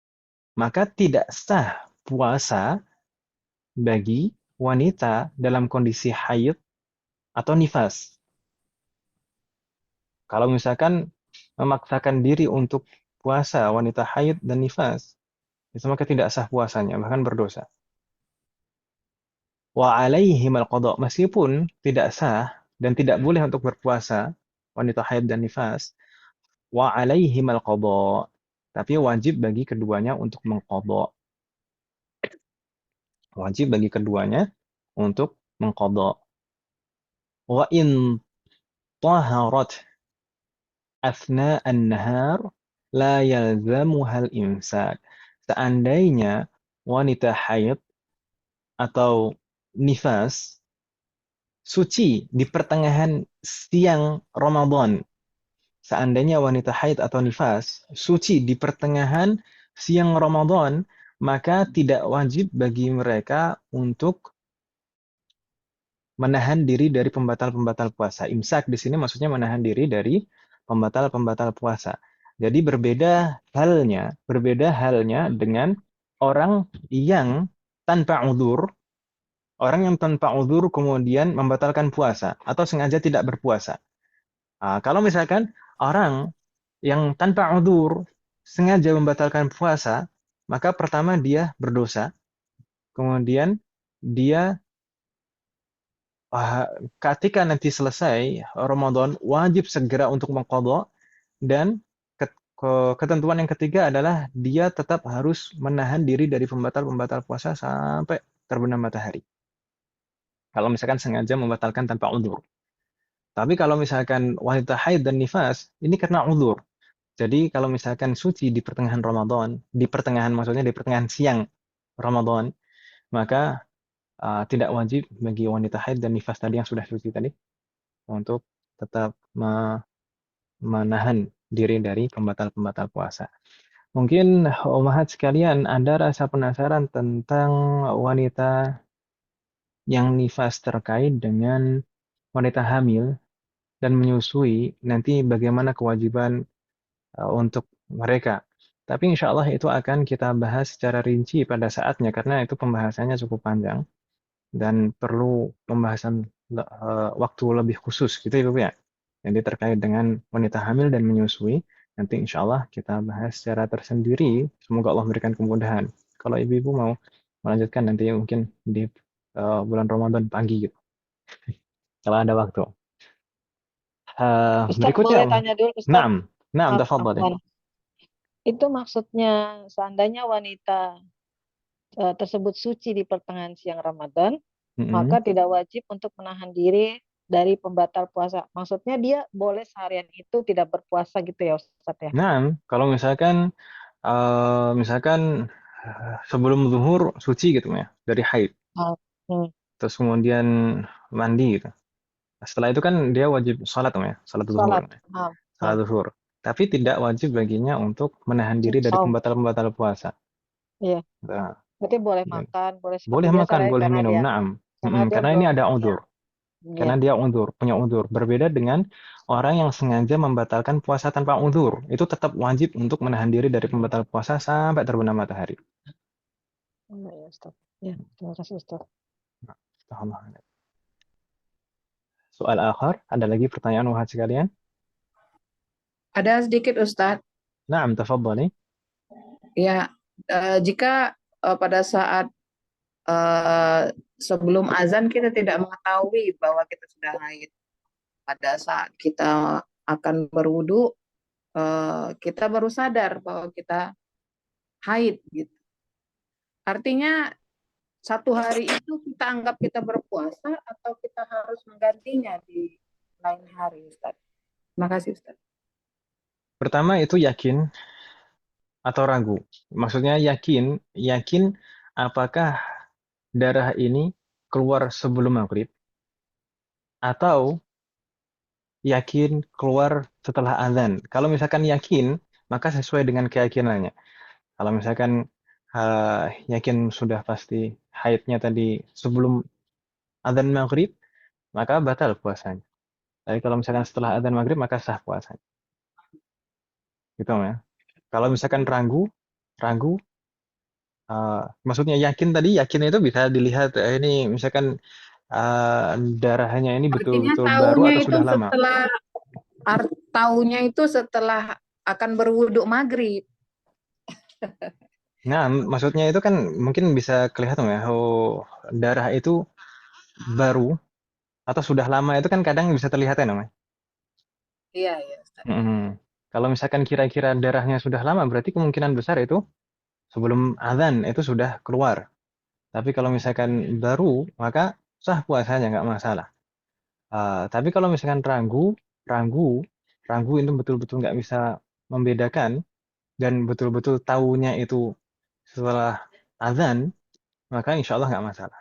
Maka tidak sah puasa bagi wanita dalam kondisi haid atau nifas. Kalau misalkan memaksakan diri untuk puasa wanita haid dan nifas, itu maka tidak sah puasanya, bahkan berdosa. Wa alaihim al-qada, meskipun tidak sah dan tidak boleh untuk berpuasa wanita haid dan nifas, wa alaihim al-qada, tapi wajib bagi keduanya untuk mengqada. Wajib bagi keduanya untuk mengqada. Wa in taharat athna an-nahar la yalzamuha al-imsak. Seandainya wanita haid atau nifas suci di pertengahan siang Ramadan. Seandainya wanita haid atau nifas suci di pertengahan siang Ramadan, maka tidak wajib bagi mereka untuk menahan diri dari pembatal-pembatal puasa. Imsak di sini maksudnya menahan diri dari pembatal-pembatal puasa. Jadi berbeda halnya dengan orang yang tanpa udzur, kemudian membatalkan puasa atau sengaja tidak berpuasa. Kalau misalkan orang yang tanpa udzur sengaja membatalkan puasa, maka pertama dia berdosa, kemudian dia ketika nanti selesai Ramadan wajib segera untuk mengqadha, dan ketentuan yang ketiga adalah dia tetap harus menahan diri dari pembatal-pembatal puasa sampai terbenam matahari. Kalau misalkan sengaja membatalkan tanpa udzur. Tapi kalau misalkan wanita haid dan nifas, ini karena udzur. Jadi kalau misalkan suci di pertengahan Ramadan, maksudnya di pertengahan siang Ramadan, maka tidak wajib bagi wanita haid dan nifas tadi yang sudah suci tadi untuk tetap menahan diri dari pembatal-pembatal puasa. Mungkin ummahat sekalian ada rasa penasaran tentang wanita yang nifas terkait dengan wanita hamil dan menyusui, nanti bagaimana kewajiban untuk mereka. Tapi insya Allah itu akan kita bahas secara rinci pada saatnya karena itu pembahasannya cukup panjang. dan perlu pembahasan waktu lebih khusus gitu ya Ibu ya. Jadi terkait dengan wanita hamil dan menyusui, nanti insya Allah kita bahas secara tersendiri. Semoga Allah memberikan kemudahan. Kalau ibu-ibu mau melanjutkan nanti mungkin di bulan Ramadan pagi gitu, kalau ada waktu. Ustaz Berikutnya, boleh tanya dulu Ustaz? naam, naam, tafadhali. Afwan. Itu maksudnya seandainya wanita tersebut suci di pertengahan siang Ramadan, maka tidak wajib untuk menahan diri dari pembatal puasa. Maksudnya dia boleh seharian itu tidak berpuasa gitu ya Ustaz ya? Naam, kalau misalkan sebelum zuhur suci gitu ya dari haid, Ah, terus kemudian mandi gitu. Setelah itu kan dia wajib sholat ya, sholat zuhur. Salat. Salat zuhur. Tapi tidak wajib baginya untuk menahan diri dari Saum. pembatal-pembatal puasa. Iya. Nah, Berarti boleh dan makan, boleh seperti boleh biasa makan, lagi boleh karena minum, dia naam. karena dia Karena ini belum ada ya. udzur. Iya. Karena dia punya udzur. Berbeda dengan orang yang sengaja membatalkan puasa tanpa udzur. Itu tetap wajib untuk menahan diri dari pembatal puasa sampai terbenam matahari. Ya, Ustaz. Ya, terima kasih Ustaz. Soal akhir, ada lagi pertanyaan wahai sekalian? Ada sedikit Ustadz. Naam, tafadhali. Ya, jika pada saat sebelum azan kita tidak mengetahui bahwa kita sudah haid, pada saat kita akan berwudu, kita baru sadar bahwa kita haid gitu. Artinya satu hari itu kita anggap kita berpuasa atau kita harus menggantinya di lain hari, Ustaz? Terima kasih, Ustaz. Pertama itu yakin atau ragu. Maksudnya yakin apakah darah ini keluar sebelum maghrib atau yakin keluar setelah azan. Kalau misalkan yakin, maka sesuai dengan keyakinannya. Kalau misalkan yakin sudah pasti haidnya tadi sebelum azan maghrib, maka batal puasanya. Tapi kalau misalkan setelah azan maghrib, maka sah puasanya. Gitu ya. Kalau misalkan ragu, maksudnya yakin tadi, yakin itu bisa dilihat ini misalkan darahnya ini Artinya betul-betul baru tahunya atau itu sudah lama. tahunya itu setelah akan berwuduk maghrib. Nah, maksudnya itu kan mungkin bisa kelihatan ya, oh, darah itu baru atau sudah lama itu kan kadang bisa terlihat ya namanya. Iya, iya, Ustaz. Kalau misalkan kira-kira darahnya sudah lama, berarti kemungkinan besar itu sebelum azan itu sudah keluar. Tapi kalau misalkan baru, maka sah puasanya nggak masalah. Tapi kalau misalkan ragu itu betul-betul nggak bisa membedakan dan betul-betul tahunya itu setelah azan, maka insya Allah nggak masalah.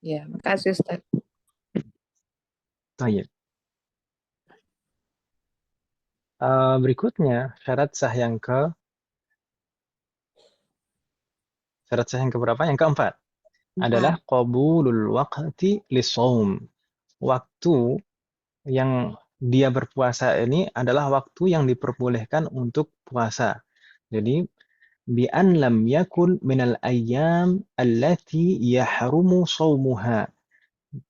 Ya, makasih Ustaz. Baik. Berikutnya syarat sah yang keberapa? Yang keempat adalah qabulul waqti lis-shaum. Waktu yang dia berpuasa ini adalah waktu yang diperbolehkan untuk puasa. Jadi bi an lam yakun minal ayyam allati yahrumu shaumuha.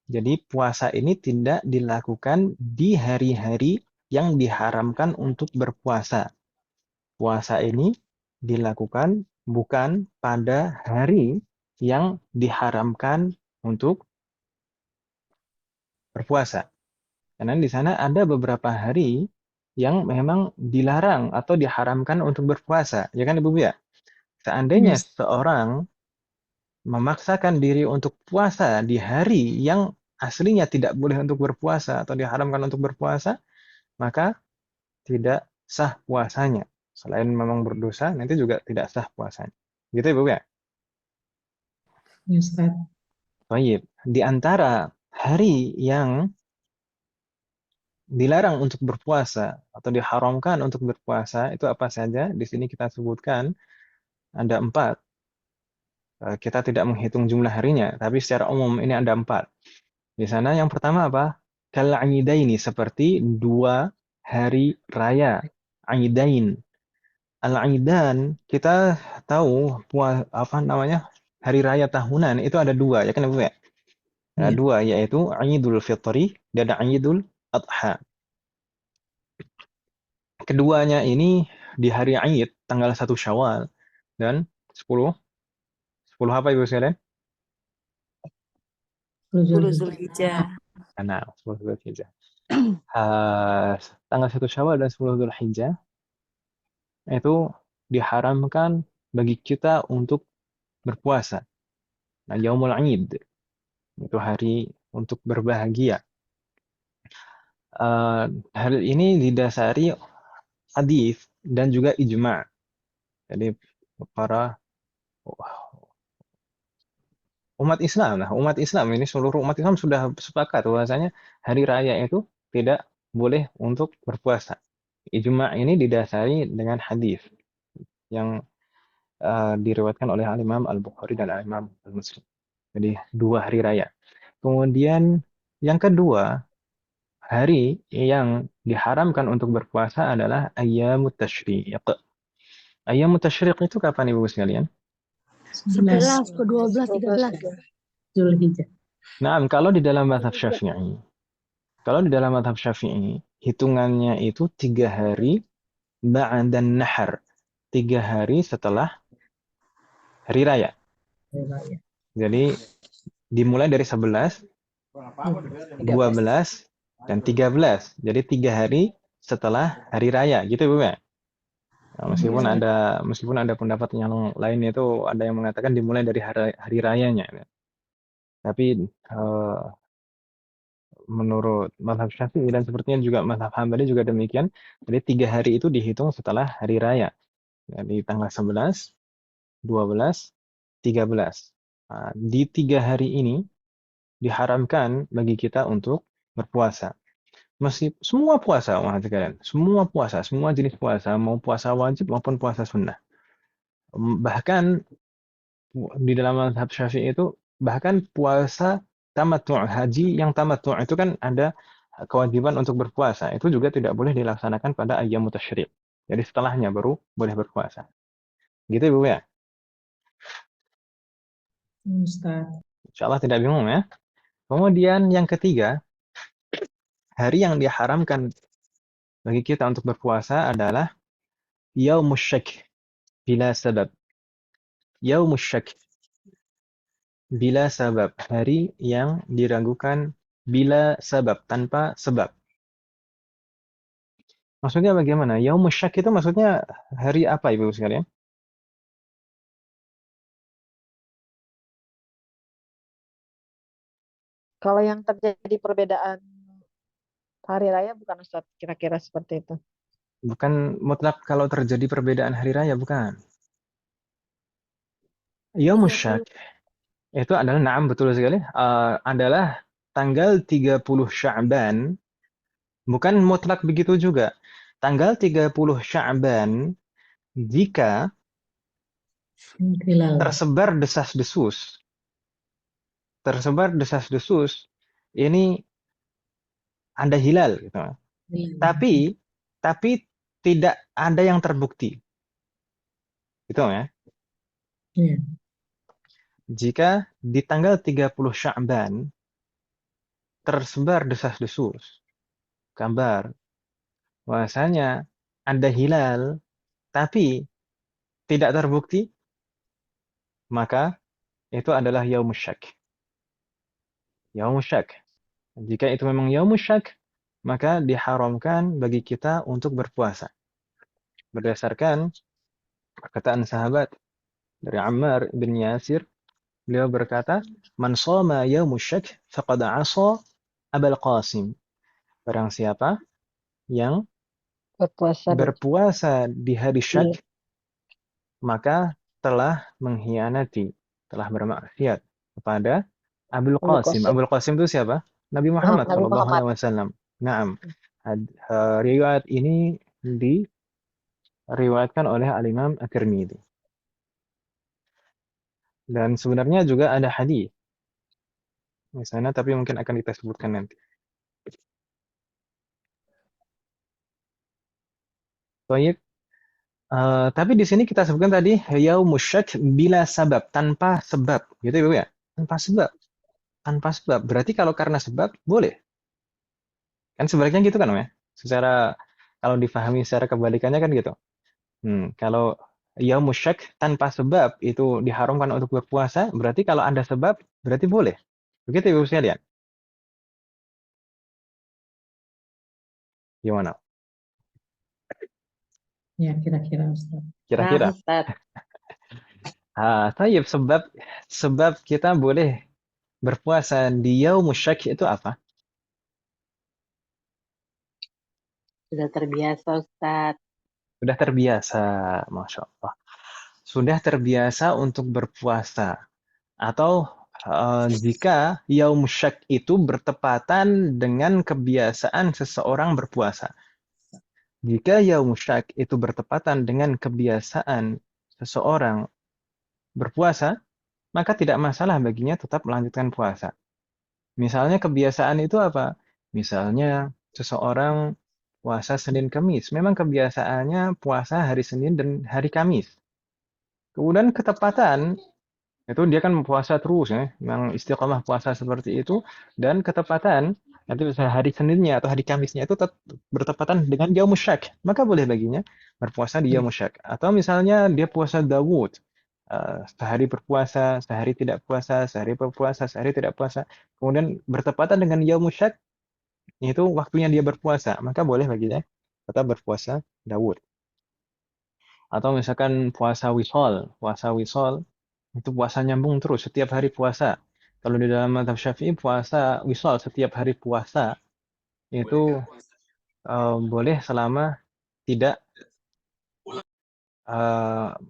Jadi puasa ini tidak dilakukan di hari-hari yang diharamkan untuk berpuasa. Puasa ini dilakukan bukan pada hari yang diharamkan untuk berpuasa. Karena di sana ada beberapa hari yang memang dilarang atau diharamkan untuk berpuasa. Ya kan Ibu ya? Seandainya seorang memaksakan diri untuk puasa di hari yang aslinya tidak boleh untuk berpuasa atau diharamkan untuk berpuasa, maka tidak sah puasanya. Selain memang berdosa, nanti juga tidak sah puasanya. Gitu Ibu ya? Ya, Ustaz. Baik. Di antara hari yang dilarang untuk berpuasa atau diharamkan untuk berpuasa itu apa saja? Di sini kita sebutkan ada 4. Kita tidak menghitung jumlah harinya, tapi secara umum ini ada 4. Di sana yang pertama apa? Kal-aidaini, seperti 2 hari raya. Aidain. Al-aidan kita tahu apa namanya? hari raya tahunan itu ada dua, ya kan Ibu ya? Ada Iya. dua, yaitu Idul Fitri dan Idul Adha. Keduanya ini di hari Id, tanggal 1 Syawal dan 10 apa Ibu sekalian? 10 Zulhijjah. Zulhijjah. Nah, 10 Zulhijjah. Tanggal 1 Syawal dan 10 Zulhijjah itu diharamkan bagi kita untuk berpuasa. Nah, Yaumul Id itu hari untuk berbahagia. Hal ini didasari hadis dan juga ijma'. Jadi para umat Islam, nah umat Islam ini seluruh umat Islam sudah sepakat bahwasanya hari raya itu tidak boleh untuk berpuasa. Ijma' ini didasari dengan hadis yang diriwayatkan oleh Al-Imam Al-Bukhari dan Al-Imam Al-Muslim. Jadi dua hari raya. Kemudian yang kedua, hari yang diharamkan untuk berpuasa adalah Ayyamut Tasyriq. Ayyamut Tasyriq itu kapan Ibu sekalian? 11 ke 12, 12 13. juga. Zulhijjah. Nah, kalau di dalam mazhab Syafi'i, hitungannya itu 3 hari ba'dan nahar. 3 hari setelah hari raya. Hari raya. Jadi dimulai dari 11, 12, dan 13. Jadi 3 hari setelah hari raya, gitu Bu ya. Nah, meskipun ada pendapat yang lain itu ada yang mengatakan dimulai dari hari rayanya. Tapi menurut mazhab Syafi'i dan sepertinya juga mazhab Hambali juga demikian. Jadi 3 hari itu dihitung setelah hari raya. Jadi tanggal 11, 12, 13. Nah, di 3 hari ini diharamkan bagi kita untuk berpuasa. Semua puasa, semua jenis puasa, mau puasa wajib maupun puasa sunnah. Bahkan di dalam mazhab Syafi'i itu bahkan puasa tamattu', haji yang tamattu' itu kan ada kewajiban untuk berpuasa. Itu juga tidak boleh dilaksanakan pada ayyamut tasyrik. Jadi setelahnya baru boleh berpuasa. Gitu Ibu ya. Ustaz. Insyaallah tidak bingung ya. Kemudian yang ketiga, hari yang diharamkan bagi kita untuk berpuasa adalah yaumus syak bila sabab. Yaumus syak bila sabab, hari yang diragukan bila sabab, tanpa sebab. Maksudnya bagaimana? Yaumus syak itu maksudnya hari apa Ibu sekalian? Kalau yang terjadi perbedaan hari raya bukan Ustaz, kira-kira seperti itu. Bukan mutlak kalau terjadi perbedaan hari raya, bukan. Yaumus syak itu adalah, naam betul sekali, adalah tanggal 30 Sya'ban, bukan mutlak begitu juga. Tanggal 30 Sya'ban jika Hilal. tersebar desas-desus, ini ada hilal gitu. Tapi tidak ada yang terbukti. Gitu ya. Iya. Jika di tanggal 30 Sya'ban tersebar desas-desus kabar bahwasanya ada hilal tapi tidak terbukti, maka itu adalah yaumus syak. Yaumus syak. Jika itu memang yaumus syak, maka diharamkan bagi kita untuk berpuasa. Berdasarkan perkataan sahabat dari Ammar bin Yasir, beliau berkata, "Man shoma yaumus syak faqad 'asa Abul Qasim." Barang siapa yang berpuasa di hari syak, maka telah mengkhianati, telah bermaksiat kepada Abul Qasim. Abul Qasim itu siapa? Nabi Muhammad sallallahu alaihi wasallam. Naam. Riwayat ini diriwayatkan oleh Al-Imam At-Tirmidzi. Dan sebenarnya juga ada hadis di sana, tapi mungkin akan kita sebutkan nanti. Baik. Tapi di sini kita sebutkan tadi yaumus syak bila sabab, tanpa sebab, gitu ya, Bu ya? Tanpa sebab, tanpa sebab. Berarti kalau karena sebab boleh. Kan sebaliknya gitu kan, Om ya? Secara kalau difahami secara kebalikannya kan gitu. Kalau yaumus syak tanpa sebab itu diharamkan untuk berpuasa, berarti kalau ada sebab berarti boleh. Begitu Ibu sekalian. Gimana? Ya, kira-kira Ustaz. Kira-kira. Ustaz. Tayyib, sebab kita boleh berpuasa di yaumus syak itu apa? Sudah terbiasa Ustaz. Sudah terbiasa, Masya Allah. Sudah terbiasa untuk berpuasa. Atau jika yaum syak itu bertepatan dengan kebiasaan seseorang berpuasa. Jika yaum syak itu bertepatan dengan kebiasaan seseorang berpuasa, maka tidak masalah baginya tetap melanjutkan puasa. Misalnya kebiasaan itu apa? Misalnya seseorang puasa Senin Kamis. Memang kebiasaannya puasa hari Senin dan hari Kamis. Kemudian ketepatan itu dia kan puasa terus ya, yang istiqomah puasa seperti itu, dan ketepatan nanti misalnya hari Seninnya atau hari Kamisnya itu bertepatan dengan yaum syak, maka boleh baginya berpuasa di yaum syak. Atau misalnya dia puasa Dawud, sehari berpuasa, sehari tidak puasa, sehari berpuasa, sehari tidak puasa, kemudian bertepatan dengan yaum syak, itu waktunya dia berpuasa, maka boleh baginya tetap berpuasa Dawud. Atau misalkan puasa wisol itu puasa nyambung terus setiap hari puasa. Kalau di dalam mazhab Syafi'i puasa wisol setiap hari puasa itu boleh selama tidak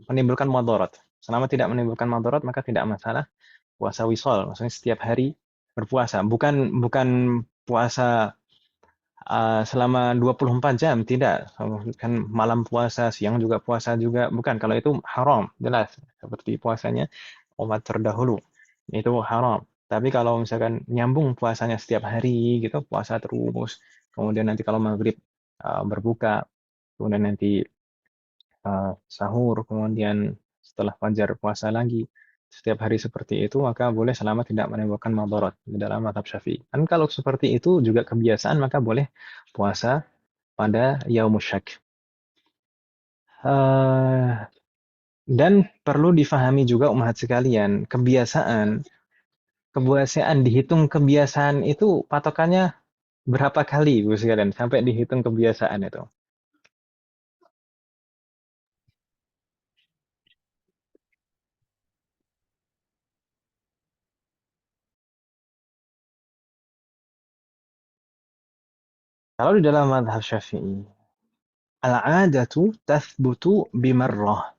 menimbulkan madarat. Selama tidak menimbulkan madarat maka tidak masalah puasa wisol. Maksudnya setiap hari berpuasa. Bukan puasa selama 24 jam, tidak. Kan malam puasa, siang juga puasa juga, bukan. Kalau itu haram, jelas. Seperti puasanya umat terdahulu. Itu haram. Tapi kalau misalkan nyambung puasanya setiap hari gitu, puasa terus, kemudian nanti kalau maghrib berbuka, kemudian nanti sahur, kemudian setelah fajar puasa lagi, setiap hari seperti itu, maka boleh selama tidak menimbulkan madarat di dalam mazhab Syafi'i. Dan kalau seperti itu juga kebiasaan, maka boleh puasa pada yaumus syak. Dan perlu difahami juga umat sekalian, kebiasaan dihitung kebiasaan itu patokannya berapa kali, Bu sekalian, sampai dihitung kebiasaan itu. Kalau di dalam mazhab Syafi'i, al-'adatu tathbutu bimarrah.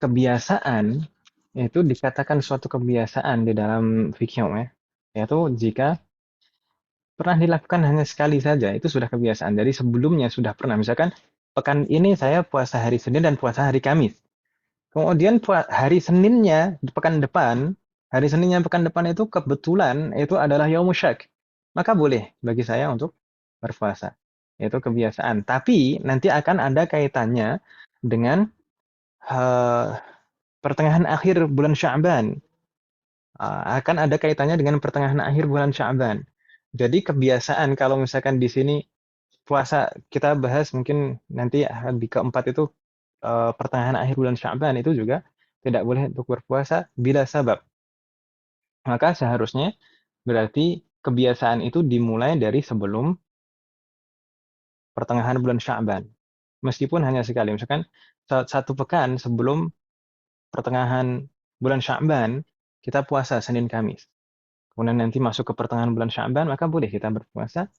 Kebiasaan itu dikatakan suatu kebiasaan di dalam fikih ya, yaitu jika pernah dilakukan hanya sekali saja, itu sudah kebiasaan. Jadi sebelumnya sudah pernah, misalkan pekan ini saya puasa hari Senin dan puasa hari Kamis. Kemudian hari Seninnya pekan depan, hari Seninnya pekan depan itu kebetulan itu adalah yaumus syak. Maka boleh bagi saya untuk berpuasa. Itu kebiasaan. Tapi nanti akan ada kaitannya dengan pertengahan akhir bulan Sya'ban. Akan ada kaitannya dengan pertengahan akhir bulan Sya'ban. Jadi kebiasaan kalau misalkan di sini puasa kita bahas mungkin nanti di keempat itu pertengahan akhir bulan Sya'ban itu juga tidak boleh untuk berpuasa bila sabab. Maka seharusnya berarti kebiasaan itu dimulai dari sebelum pertengahan bulan Sya'ban. Meskipun hanya sekali, misalkan satu pekan sebelum pertengahan bulan Sya'ban kita puasa Senin Kamis. Kemudian nanti masuk ke pertengahan bulan Sya'ban maka boleh kita berpuasa.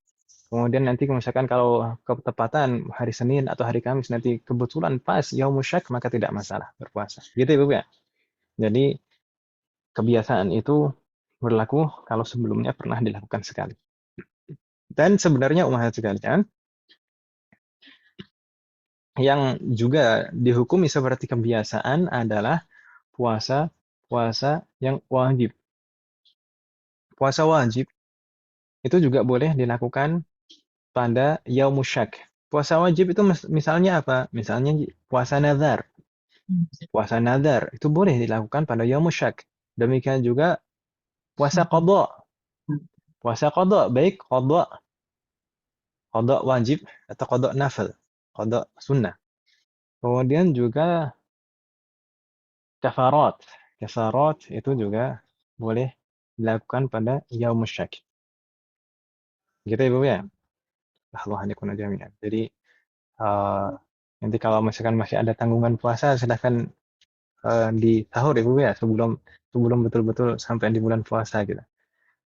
Kemudian nanti misalkan kalau ketepatan hari Senin atau hari Kamis nanti kebetulan pas yaumus syak maka tidak masalah berpuasa. Gitu ya, Bu ya. Jadi kebiasaan itu berlaku kalau sebelumnya pernah dilakukan sekali. Dan sebenarnya umat sekalian yang juga dihukumi seperti kebiasaan adalah puasa yang wajib. Puasa wajib itu juga boleh dilakukan pada yaumus syak. Puasa wajib itu misalnya apa? Misalnya puasa nazar. Puasa nazar itu boleh dilakukan pada yaumul syak. Demikian juga puasa qadha. Puasa qadha baik qadha wajib atau qadha nafil, qadha sunnah. Kemudian juga kafarat. Kafarat itu juga boleh dilakukan pada yaumul syak. Gitu ya, Bu ya. Allah yakuna jami'an. Jadi nanti kalau misalkan masih ada tanggungan puasa silahkan di sahur ya Bu ya, sebelum betul-betul sampai di bulan puasa gitu.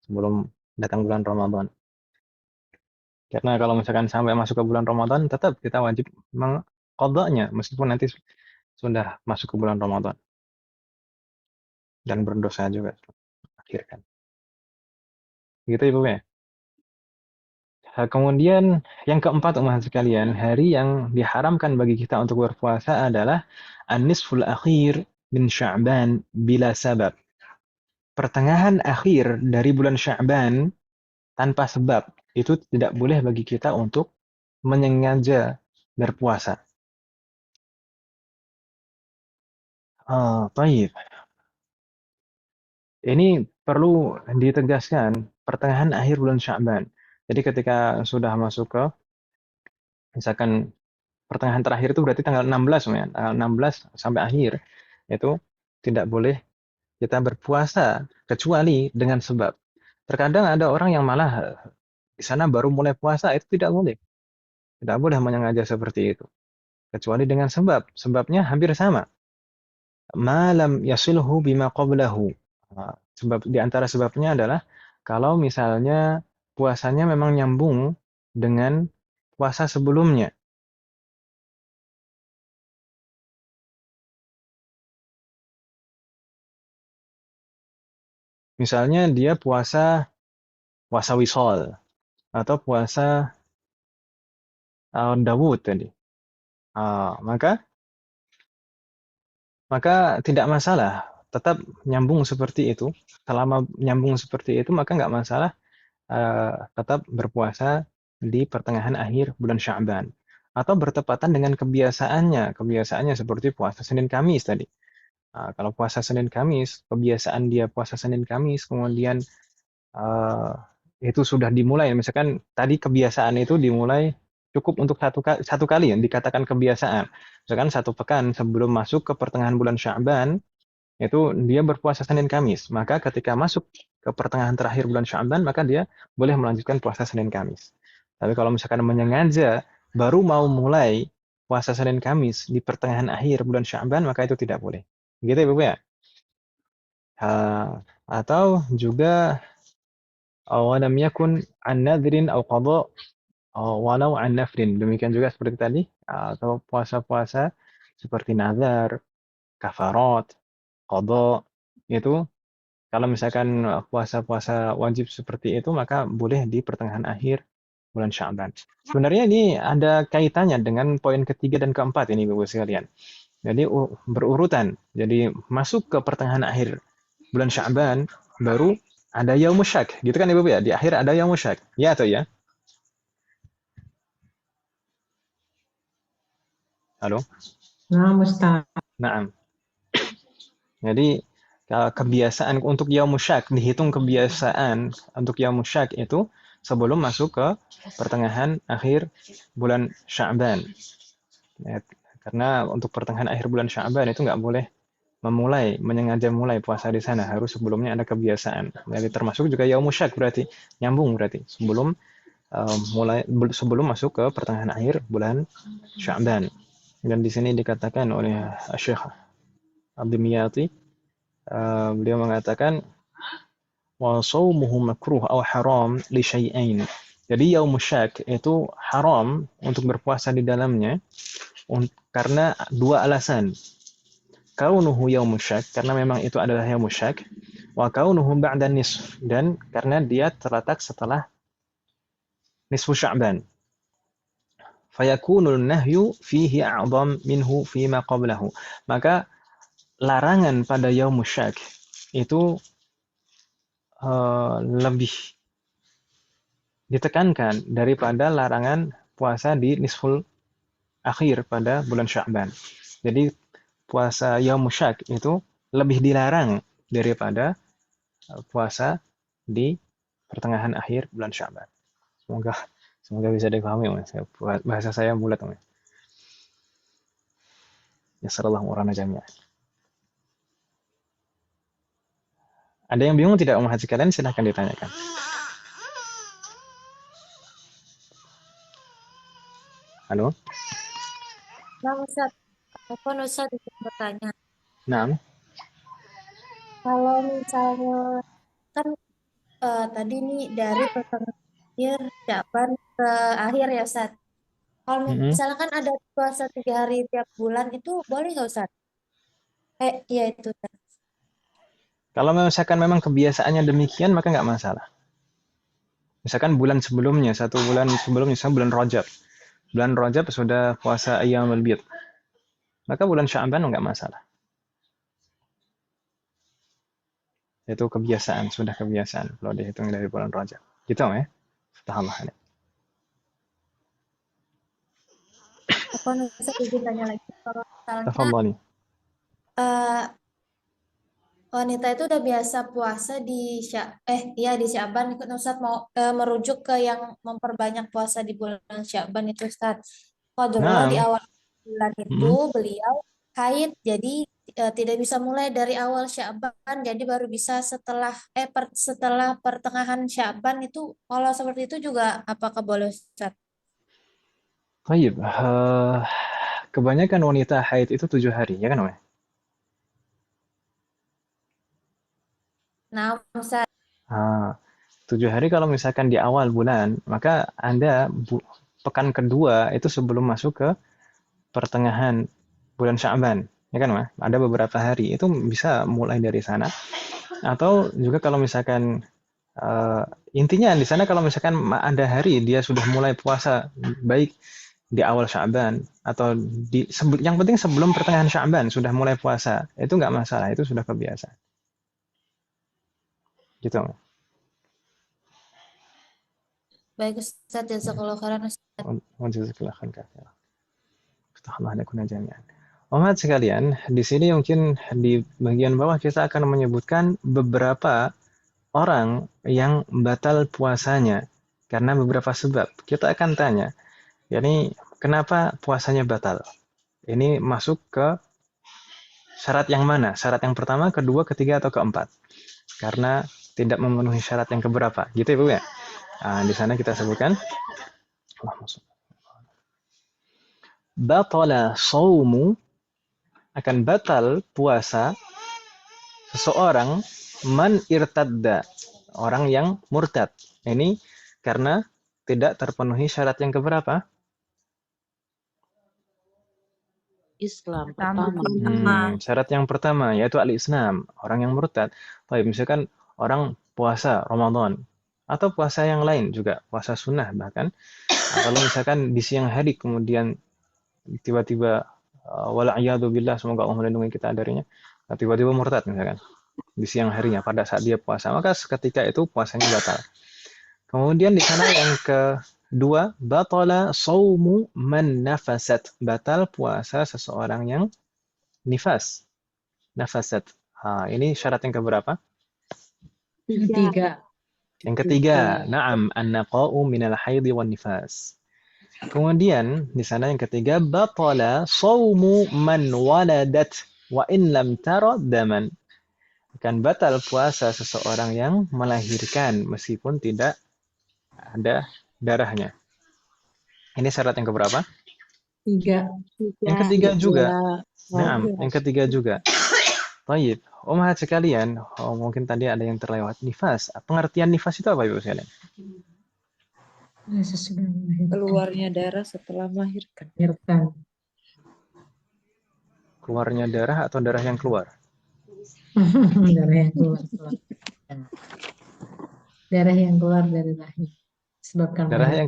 Sebelum datang bulan Ramadan. Karena kalau misalkan sampai masuk ke bulan Ramadan tetap kita wajib mengqadha'nya meskipun nanti sudah masuk ke bulan Ramadan. Dan berdosa juga akhirkan. Gitu ya Bu ya. Kemudian yang keempat teman sekalian, hari yang diharamkan bagi kita untuk berpuasa adalah an-nisful akhir min Sya'ban bila sabab. Pertengahan akhir dari bulan Sya'ban tanpa sebab. Itu tidak boleh bagi kita untuk menyengaja berpuasa. Baik. Ini perlu ditegaskan pertengahan akhir bulan Sya'ban. Jadi ketika sudah masuk ke misalkan pertengahan terakhir itu berarti tanggal 16 ya. Tanggal 16 sampai akhir itu tidak boleh kita berpuasa kecuali dengan sebab. Terkadang ada orang yang malah di sana baru mulai puasa, itu tidak boleh. Tidak boleh menyengaja seperti itu. Kecuali dengan sebab. Sebabnya hampir sama. Ma lam yasilhu bima qablahu. Sebab di antara sebabnya adalah kalau misalnya puasanya memang nyambung dengan puasa sebelumnya. Misalnya dia puasa wisol atau puasa Dawud tadi. Maka tidak masalah, tetap nyambung seperti itu. Selama nyambung seperti itu, maka nggak masalah tetap berpuasa di pertengahan akhir bulan Sya'ban. Atau bertepatan dengan kebiasaannya. Kebiasaannya seperti puasa Senin Kamis tadi. Kalau puasa Senin Kamis, kebiasaan dia puasa Senin Kamis, kemudian itu sudah dimulai. Misalkan tadi kebiasaan itu dimulai cukup untuk satu kali yang dikatakan kebiasaan. Misalkan 1 pekan sebelum masuk ke pertengahan bulan Sya'ban, itu dia berpuasa Senin Kamis. Maka ketika masuk ke pertengahan terakhir bulan Sya'ban, maka dia boleh melanjutkan puasa Senin Kamis. Tapi kalau misalkan menyengaja baru mau mulai puasa Senin Kamis di pertengahan akhir bulan Sya'ban, maka itu tidak boleh. Gitu ya, Bu ya? Atau juga walam yakun an nadhrin aw qada walau an nafrin. Demikian juga seperti tadi, atau puasa-puasa seperti nazar, kafarat, qada, itu kalau misalkan puasa-puasa wajib seperti itu maka boleh di pertengahan akhir bulan Sya'ban. Sebenarnya ini ada kaitannya dengan poin ketiga dan keempat ini Bapak sekalian. Jadi berurutan. Jadi masuk ke pertengahan akhir bulan Sya'ban baru ada yaumul syak. Gitu kan Ibu ya? Di akhir ada yaumul syak. Ya atau ya? Halo? Nah, Ustaz. Naam. Jadi kebiasaan untuk yaumul syak, dihitung kebiasaan untuk yaumul syak itu sebelum masuk ke pertengahan akhir bulan Sya'ban. Ya, karena untuk pertengahan akhir bulan Sya'ban itu nggak boleh menyengaja mulai puasa di sana, harus sebelumnya ada kebiasaan. Jadi termasuk juga yaumul syak berarti nyambung berarti sebelum masuk ke pertengahan akhir bulan Sya'ban. Dan di sini dikatakan oleh Syekh Ad-Dimyati, beliau mengatakan wa shaumuhu makruh aw haram li syai'ain. Jadi yaumul syak itu haram untuk berpuasa di dalamnya karena 2 alasan. Kaunuhu yaumul syak, karena memang itu adalah yaumul syak, wa kaunuhu ba'da nisf, dan karena dia terletak setelah nisfu Sya'ban. Fayakunul nahyu fihi a'zam minhu fima qablahu. Maka larangan pada yaumul syak itu lebih ditekankan daripada larangan puasa di nisful akhir pada bulan Sya'ban. Jadi puasa Yaumul Syak itu lebih dilarang daripada puasa di pertengahan akhir bulan Sya'ban. Semoga bisa dipahami, Mas. Bahasa saya bulat, Mas. Yassarallahu umurana jami'an. Ada yang bingung tidak, Ummahat sekalian? Silahkan ditanyakan. Halo? Nah, Ustaz, apa Ustaz bisa bertanya? Nah, Kalau misalnya kan tadi nih dari pertengahan akhir Syaban ke akhir ya Ustaz. Kalau misalkan ada puasa 3 hari tiap bulan itu boleh nggak Ustaz? Iya itu Ustaz. kalau misalkan memang kebiasaannya demikian, maka nggak masalah. Misalkan bulan sebelumnya, 1 bulan sebelumnya, misalnya bulan Rajab. Bulan Rajab sudah puasa Ayyamul Bid. Maka bulan Sya'ban nggak masalah. Itu kebiasaan, sudah kebiasaan kalau dihitung dari bulan Rajab. Gitu ya. Subhanallah. Apa Ustaz izin tanya lagi kalau misalnya Tafadhali. wanita itu udah biasa puasa di di Syaban, ikut Ustaz mau merujuk ke yang memperbanyak puasa di bulan Syaban itu Ustaz. Qadarullah di awal bulan itu beliau haid, jadi tidak bisa mulai dari awal Syaban, jadi baru bisa setelah pertengahan Syaban itu. Kalau seperti itu juga apakah boleh Ustaz? Baik, kebanyakan wanita haid itu 7 hari, ya kan, Om? Nah, Ustaz. 7 hari kalau misalkan di awal bulan, maka Anda pekan kedua itu sebelum masuk ke pertengahan bulan Sya'ban, ya kan, Mas? Ada beberapa hari itu bisa mulai dari sana. Atau juga kalau misalkan intinya di sana kalau misalkan ada hari dia sudah mulai puasa, baik di awal Sya'ban atau yang penting sebelum pertengahan Sya'ban sudah mulai puasa, itu nggak masalah, itu sudah kebiasaan. Gitu. Baik Ustaz, jazakallahu khairan Ustaz. Jazakallahu khairan. Umat sekalian, di sini mungkin di bagian bawah kita akan menyebutkan beberapa orang yang batal puasanya karena beberapa sebab. Kita akan tanya, yakni kenapa puasanya batal? Ini masuk ke syarat yang mana? Syarat yang pertama, kedua, ketiga, atau keempat? Karena tidak memenuhi syarat yang keberapa, gitu Ibu ya. Di sana kita sebutkan batala shaumu, akan batal puasa seseorang man irtadda, orang yang murtad. Ini karena tidak terpenuhi syarat yang keberapa? Islam pertama. Syarat yang pertama yaitu al-Islam, orang yang murtad. Baik, misalkan orang puasa Ramadan atau puasa yang lain juga, puasa sunnah bahkan. Kalau misalkan di siang hari kemudian tiba-tiba wala'iyadu billah, semoga Allah melindungi kita darinya, tiba-tiba murtad misalkan di siang harinya pada saat dia puasa, maka seketika itu puasanya batal. Kemudian di sana yang kedua, batala shaumu man nafasat, batal puasa seseorang yang nafasat. Ini syarat yang keberapa? Ketiga. Yang ketiga, na'am, an-naqa'u minal haidhi wan nifas. Kemudian di sana yang ketiga, batala shaumu man waladat wa in lam tara daman. Akan batal puasa seseorang yang melahirkan meskipun tidak ada darahnya. Ini syarat yang keberapa? Tiga. Yang ketiga juga. Nah, yang ketiga juga. Baik, Umat sekalian, mungkin tadi ada yang terlewat. Nifas, pengertian nifas itu apa Ibu sekalian? Keluarnya darah setelah melahirkan. Keluarnya darah atau darah yang keluar? Darah yang keluar. Darah yang keluar dari rahim. Sebabkan darah yang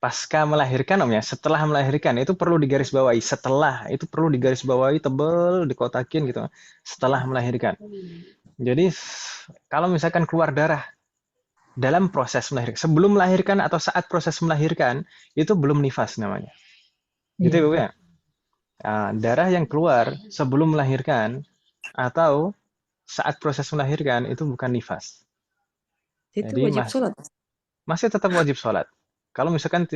pasca melahirkan Om ya, setelah melahirkan itu perlu digarisbawahi. Setelah itu perlu digarisbawahi, tebel, dikotakin gitu. Setelah melahirkan. Jadi kalau misalkan keluar darah dalam proses melahirkan. Sebelum melahirkan atau saat proses melahirkan, itu belum nifas namanya. Gitu ya, Iya. Bu ya? Nah, darah yang keluar sebelum melahirkan atau saat proses melahirkan itu bukan nifas. Itu Jadi wajib sholat. masih tetap wajib sholat. Kalau misalkan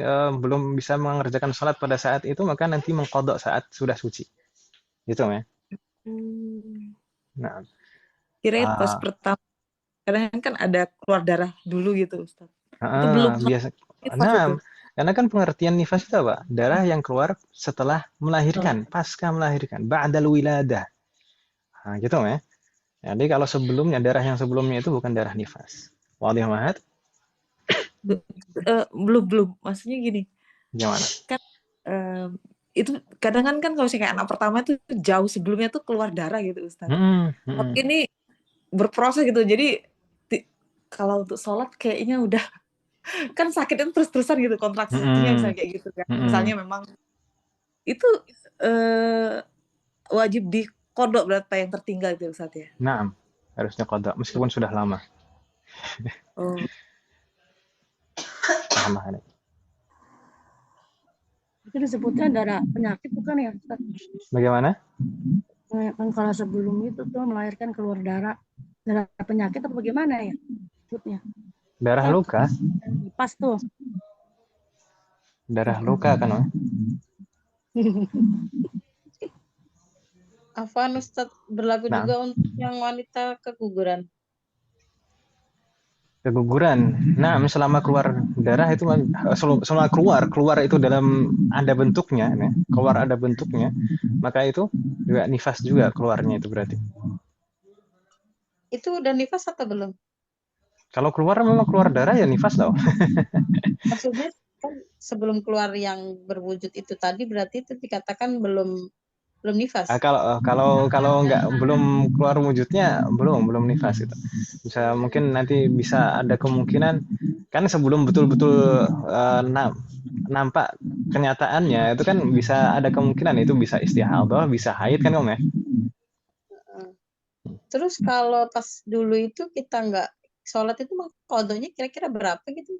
belum bisa mengerjakan sholat pada saat itu, maka nanti mengkodok saat sudah suci. Gitu ya. Hmm. Nah, Kirain pas ah, pertama, kadang kan ada keluar darah dulu gitu, Ustaz. Itu ah, belum biasa. nifas itu. Nah, karena kan pengertian nifas itu apa? Darah yang keluar setelah melahirkan, pasca melahirkan, ba'dal wiladah. Nah, gitu ya. Jadi kalau sebelumnya, darah yang sebelumnya itu bukan darah nifas. Wadih Mahat, Belum. Maksudnya gini, gimana? kan itu kadang kan kalau kayak anak pertama itu jauh sebelumnya tuh keluar darah gitu, Ustaz. Tapi ini berproses gitu. Jadi kalau untuk sholat kayaknya udah kan sakitnya terus-terusan gitu kontraksinya misalnya kayak gitu kan. Misalnya memang itu wajib dikodok berapa yang tertinggal itu Ustaz ya. Nah, harusnya kodok, meskipun sudah lama. Oh. Paham. Itu disebutnya darah penyakit bukan ya, Ustaz? Bagaimana? Kan kalau sebelum itu tuh melahirkan keluar darah penyakit atau bagaimana ya? Sebutnya. Darah luka. Pas tuh. Darah luka kan, Mas? Afwan Ustadz, berlaku Nah. juga untuk yang wanita keguguran. Keguguran. Nah, selama keluar darah itu selama keluar itu dalam ada bentuknya, ya. Keluar ada bentuknya, maka itu juga nifas juga keluarnya itu berarti. Itu udah nifas atau belum? Kalau keluar memang keluar darah ya nifas loh. Maksudnya kan sebelum keluar yang berwujud itu tadi berarti itu dikatakan belum nifas. Kalau belum keluar wujudnya belum nifas itu. Mungkin nanti bisa ada kemungkinan kan sebelum betul-betul nampak kenyataannya itu kan bisa ada kemungkinan itu bisa istihadah, bisa haid kan Om ya? Terus kalau pas dulu itu kita nggak sholat itu kodonya kira-kira berapa gitu?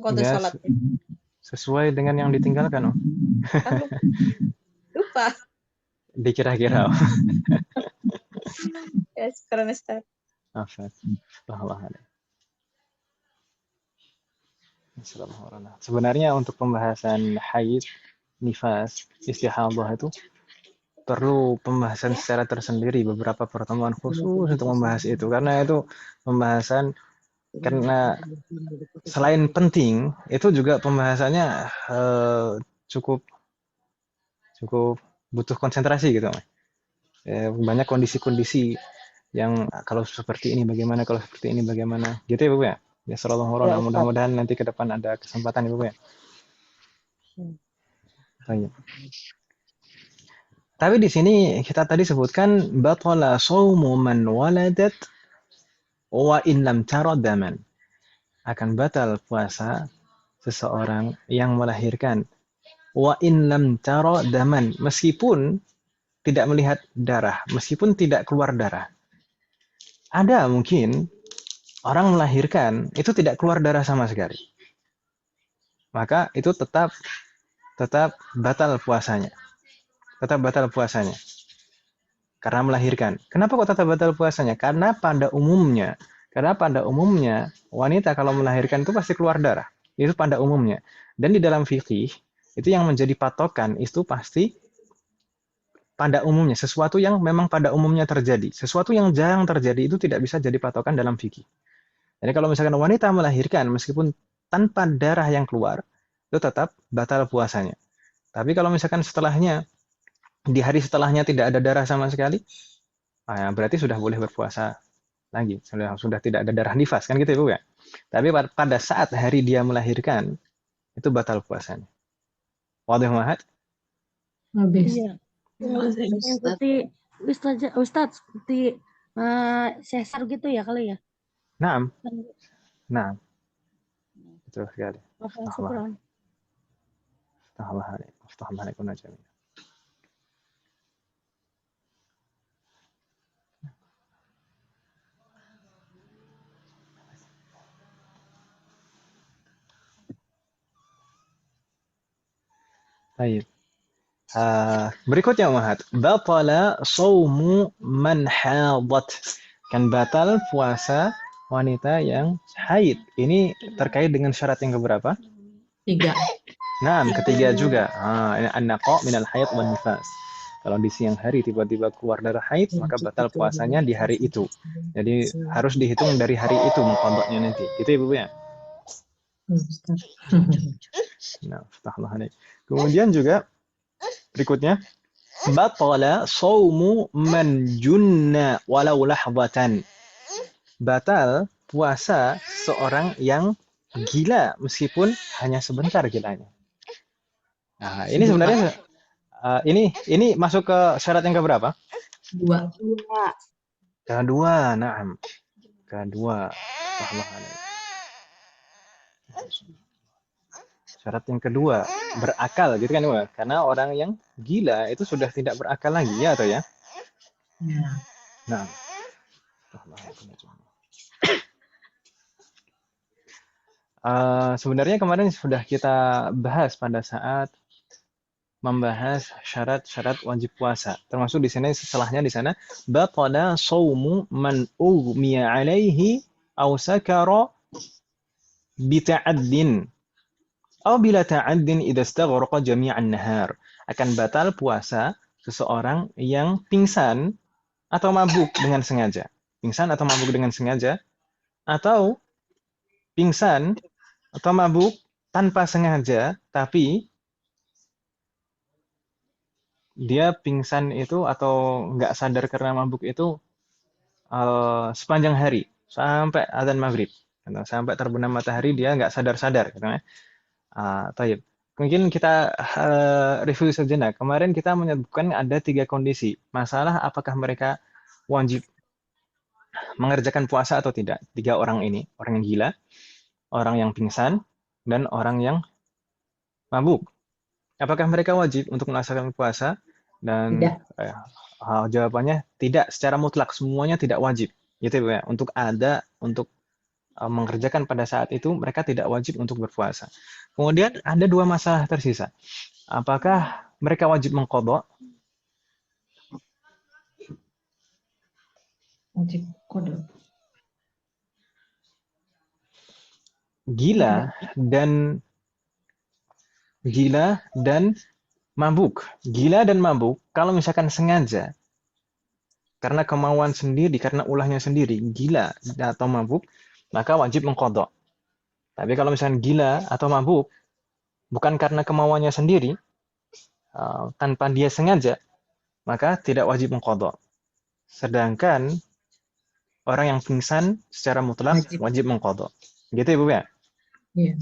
Kode Ya, sholatnya. sesuai dengan yang ditinggalkan Om. Kan lupa. Dikira-kira Om. Ya, keren Ustaz. Sebenarnya untuk pembahasan haid, nifas, istihadah itu perlu pembahasan secara tersendiri, beberapa pertemuan khusus untuk membahas itu karena itu pembahasan karena selain penting itu juga pembahasannya cukup butuh konsentrasi gitu Mas. Banyak kondisi-kondisi yang kalau seperti ini bagaimana, kalau seperti ini bagaimana gitu ya Bu ya. Ya sallallahu alaihi wasallam, mudah-mudahan nanti ke depan ada kesempatan ya Bu ya. Baik. Tapi di sini kita tadi sebutkan batala shaumu man waladat wa in lam tara daman. Akan batal puasa seseorang yang melahirkan wa in lam tara daman, meskipun tidak melihat darah, meskipun tidak keluar darah. Ada mungkin orang melahirkan itu tidak keluar darah sama sekali. Maka itu tetap batal puasanya. Tetap batal puasanya. Karena melahirkan. Kenapa kok tetap batal puasanya? Karena pada umumnya wanita kalau melahirkan itu pasti keluar darah. Itu pada umumnya. Dan di dalam fikih itu yang menjadi patokan itu pasti pada umumnya, sesuatu yang memang pada umumnya terjadi. Sesuatu yang jarang terjadi itu tidak bisa jadi patokan dalam fikih. Jadi kalau misalkan wanita melahirkan meskipun tanpa darah yang keluar, itu tetap batal puasanya. Tapi kalau misalkan setelahnya, di hari setelahnya tidak ada darah sama sekali, berarti sudah boleh berpuasa lagi. Sudah tidak ada darah nifas, kan gitu ya Bu ya. Tapi pada saat hari dia melahirkan, itu batal puasanya. Wadih Mahat? Habis. Iya. Seperti Ustadz seperti sesar gitu ya kali ya. Naam. Betul sekali. Syukran. Astagfirullahaladzim. Baik. Berikutnya Mahat, batala shaumu man hadat. Kan batal puasa wanita yang haid. Ini terkait dengan syarat yang keberapa? 3. Nah, ketiga juga. Ini an-naqa minal haid wan nifas. Kalau di siang hari tiba-tiba keluar darah haid, maka batal puasanya di hari itu. Jadi harus dihitung dari hari itu mengqadanya nanti. Gitu ya, Bu ya? Nah, astagfirullah alaik. Kemudian juga berikutnya, batala shaumu man junna walau lahzatan. Batal puasa seorang yang gila meskipun hanya sebentar gilanya. Nah, ini sebenarnya ini masuk ke syarat yang keberapa? 2. Kedua, na'am. Kedua. Astagfirullah alaik. Syarat yang kedua, berakal gitu kan, Wak? Karena orang yang gila itu sudah tidak berakal lagi, ya atau ya? Ya. Nah, sebenarnya kemarin sudah kita bahas pada saat membahas syarat-syarat wajib puasa. Termasuk di sini setelahnya di sana batala shaumu man ughmiya alaihi aw sakara bita'addin aw bila ta'addin idza istaghraqa jami'an nahar. Akan batal puasa seseorang yang pingsan atau mabuk dengan sengaja. Pingsan atau mabuk dengan sengaja atau pingsan atau mabuk tanpa sengaja, tapi dia pingsan itu atau nggak sadar karena mabuk itu sepanjang hari sampai azan maghrib, sampai terbenam matahari dia nggak sadar-sadar. Taib. Mungkin kita review sejenak. Kemarin kita menyebutkan ada 3 kondisi. Masalah apakah mereka wajib mengerjakan puasa atau tidak. 3 orang ini, orang yang gila, orang yang pingsan, dan orang yang mabuk. Apakah mereka wajib untuk melaksanakan puasa? Dan Tidak. jawabannya tidak secara mutlak, semuanya tidak wajib. Gitu ya. Untuk mengerjakan pada saat itu mereka tidak wajib untuk berpuasa. Kemudian ada 2 masalah tersisa. Apakah mereka wajib mengqadha? Wajib qadha. Gila dan mabuk. Gila dan mabuk kalau misalkan sengaja karena kemauan sendiri, karena ulahnya sendiri, gila atau mabuk, maka wajib mengqadha. Tapi kalau misalkan gila atau mabuk bukan karena kemauannya sendiri, tanpa dia sengaja, maka tidak wajib mengqadha. Sedangkan orang yang pingsan secara mutlak wajib mengqadha. Gitu ya, Bu ya? Iya.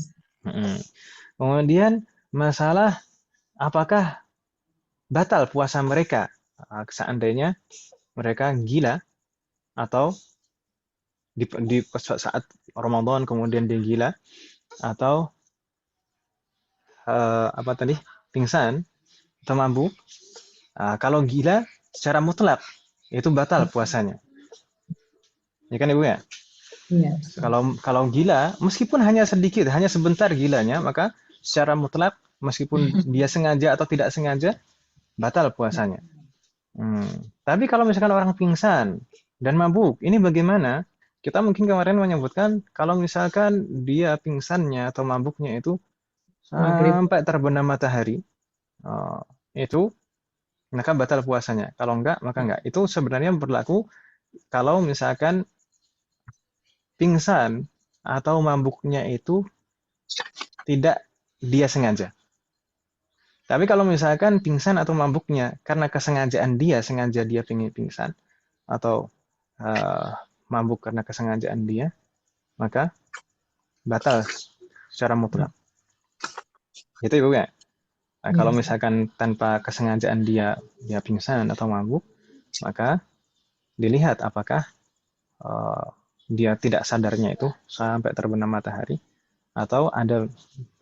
Kemudian masalah apakah batal puasa mereka seandainya mereka gila atau di saat Ramadan kemudian dia gila atau pingsan atau mabuk. Kalau gila secara mutlak itu batal puasanya. Ya kan Ibu ya? Iya. Kalau gila meskipun hanya sedikit, hanya sebentar gilanya, maka secara mutlak meskipun dia sengaja atau tidak sengaja batal puasanya. Tapi kalau misalkan orang pingsan dan mabuk, ini bagaimana? Kita mungkin kemarin menyebutkan kalau misalkan dia pingsannya atau mabuknya itu sampai terbenam matahari, itu maka batal puasanya. Kalau enggak, maka enggak. Itu sebenarnya berlaku kalau misalkan pingsan atau mabuknya itu tidak dia sengaja. Tapi kalau misalkan pingsan atau mabuknya karena kesengajaan dia, sengaja dia pingsan atau mabuk karena kesengajaan dia, maka batal secara mutlak. Itu Ibu ya? Kalau misalkan tanpa kesengajaan dia pingsan atau mabuk, maka dilihat apakah dia tidak sadarnya itu sampai terbenam matahari atau ada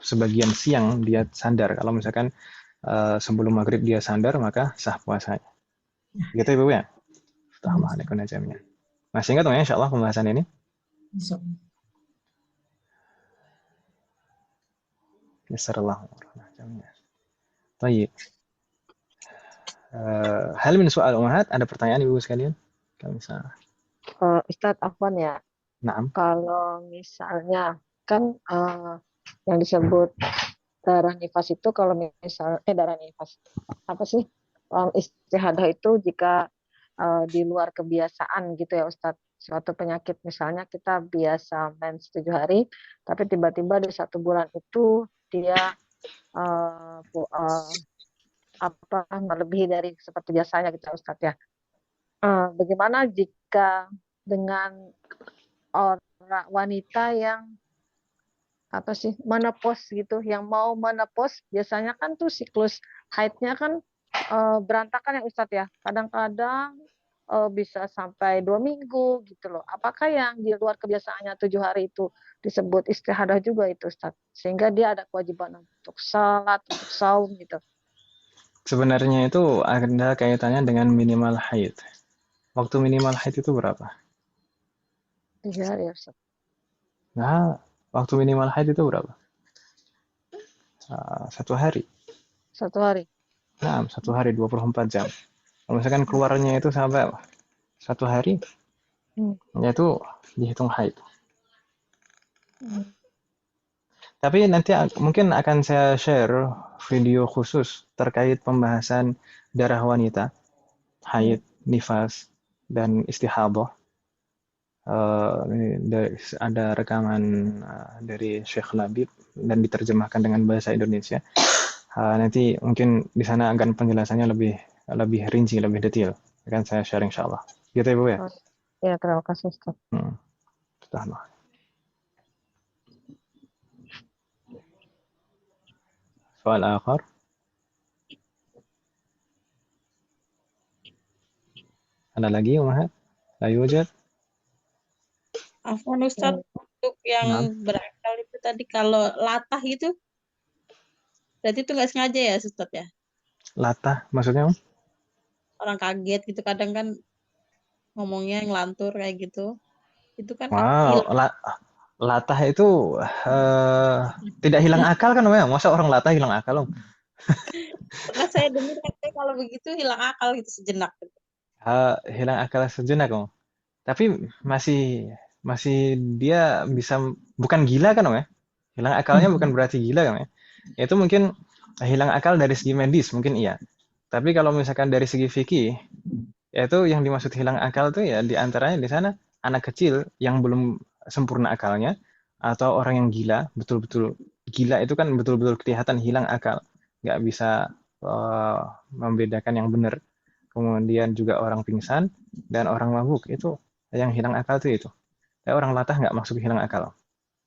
sebagian siang dia sadar. Kalau misalkan sebelum maghrib dia sadar, maka sah puasanya. Gitu Ibu ya? Assalamualaikum warahmatullahi wabarakatuh. Masih ingat ya insya Allah pembahasan ini? Bismillahirrahmanirrahim. Baik. Hal min soal ummahat, ada pertanyaan Ibu sekalian? Kalau misalnya. Ustadz Afwan ya, Naam. kalau misalnya kan yang disebut darah nifas itu kalau darah nifas apa sih, istihadah itu jika di luar kebiasaan gitu ya Ustadz, suatu penyakit misalnya kita biasa mens 7 hari tapi tiba-tiba di 1 bulan itu dia melebihi dari seperti biasanya gitu ya Ustadz ya. Bagaimana jika dengan orang wanita yang menopause gitu, yang mau menopause, biasanya kan tuh siklus haidnya kan berantakan ya Ustadz ya. Kadang-kadang bisa sampai 2 minggu gitu loh. Apakah yang di luar kebiasaannya 7 hari itu disebut istihadah juga itu Ustadz? Sehingga dia ada kewajiban untuk salat, untuk saum gitu. Sebenarnya itu ada kaitannya dengan minimal haid. Waktu minimal haid itu berapa? 3 hari ya Ustadz. Nah, waktu minimal haid itu berapa? 1 hari. 1 hari. Nah, 1 hari 24 jam. Kalau misalkan keluarnya itu sampai 1 hari, yaitu dihitung haid. Tapi nanti mungkin akan saya share video khusus terkait pembahasan darah wanita, haid, nifas, dan istihadah. Ada rekaman dari Syekh Labib dan diterjemahkan dengan bahasa Indonesia. Nanti mungkin di sana akan penjelasannya lebih rinci, lebih detail. Akan saya share insyaallah. Gitu ya Bu ya? Ya, terima kasih Ustaz. Soal akhir. Ada lagi Umahat? La yujad? Afwan Ustaz, untuk yang berakal itu tadi kalau latah itu berarti itu nggak sengaja ya Ustaz ya? Latah maksudnya? Orang kaget gitu kadang kan ngomongnya ngelantur kayak gitu. Itu kan latah itu tidak hilang akal kan Om? Masa orang latah hilang akal Om? Pernah saya dengar katanya kalau begitu hilang akal gitu sejenak. Hilang akal sejenak Om. Tapi masih dia bisa, bukan gila kan Om ya? Hilang akalnya bukan berarti gila kan ya? Itu mungkin hilang akal dari segi medis mungkin iya. Tapi kalau misalkan dari segi fikih, yaitu yang dimaksud hilang akal tuh ya diantaranya di sana anak kecil yang belum sempurna akalnya, atau orang yang gila, betul-betul gila itu kan betul-betul kelihatan hilang akal, nggak bisa membedakan yang benar. Kemudian juga orang pingsan dan orang mabuk, itu yang hilang akal tuh itu. Orang latah nggak masuk hilang akal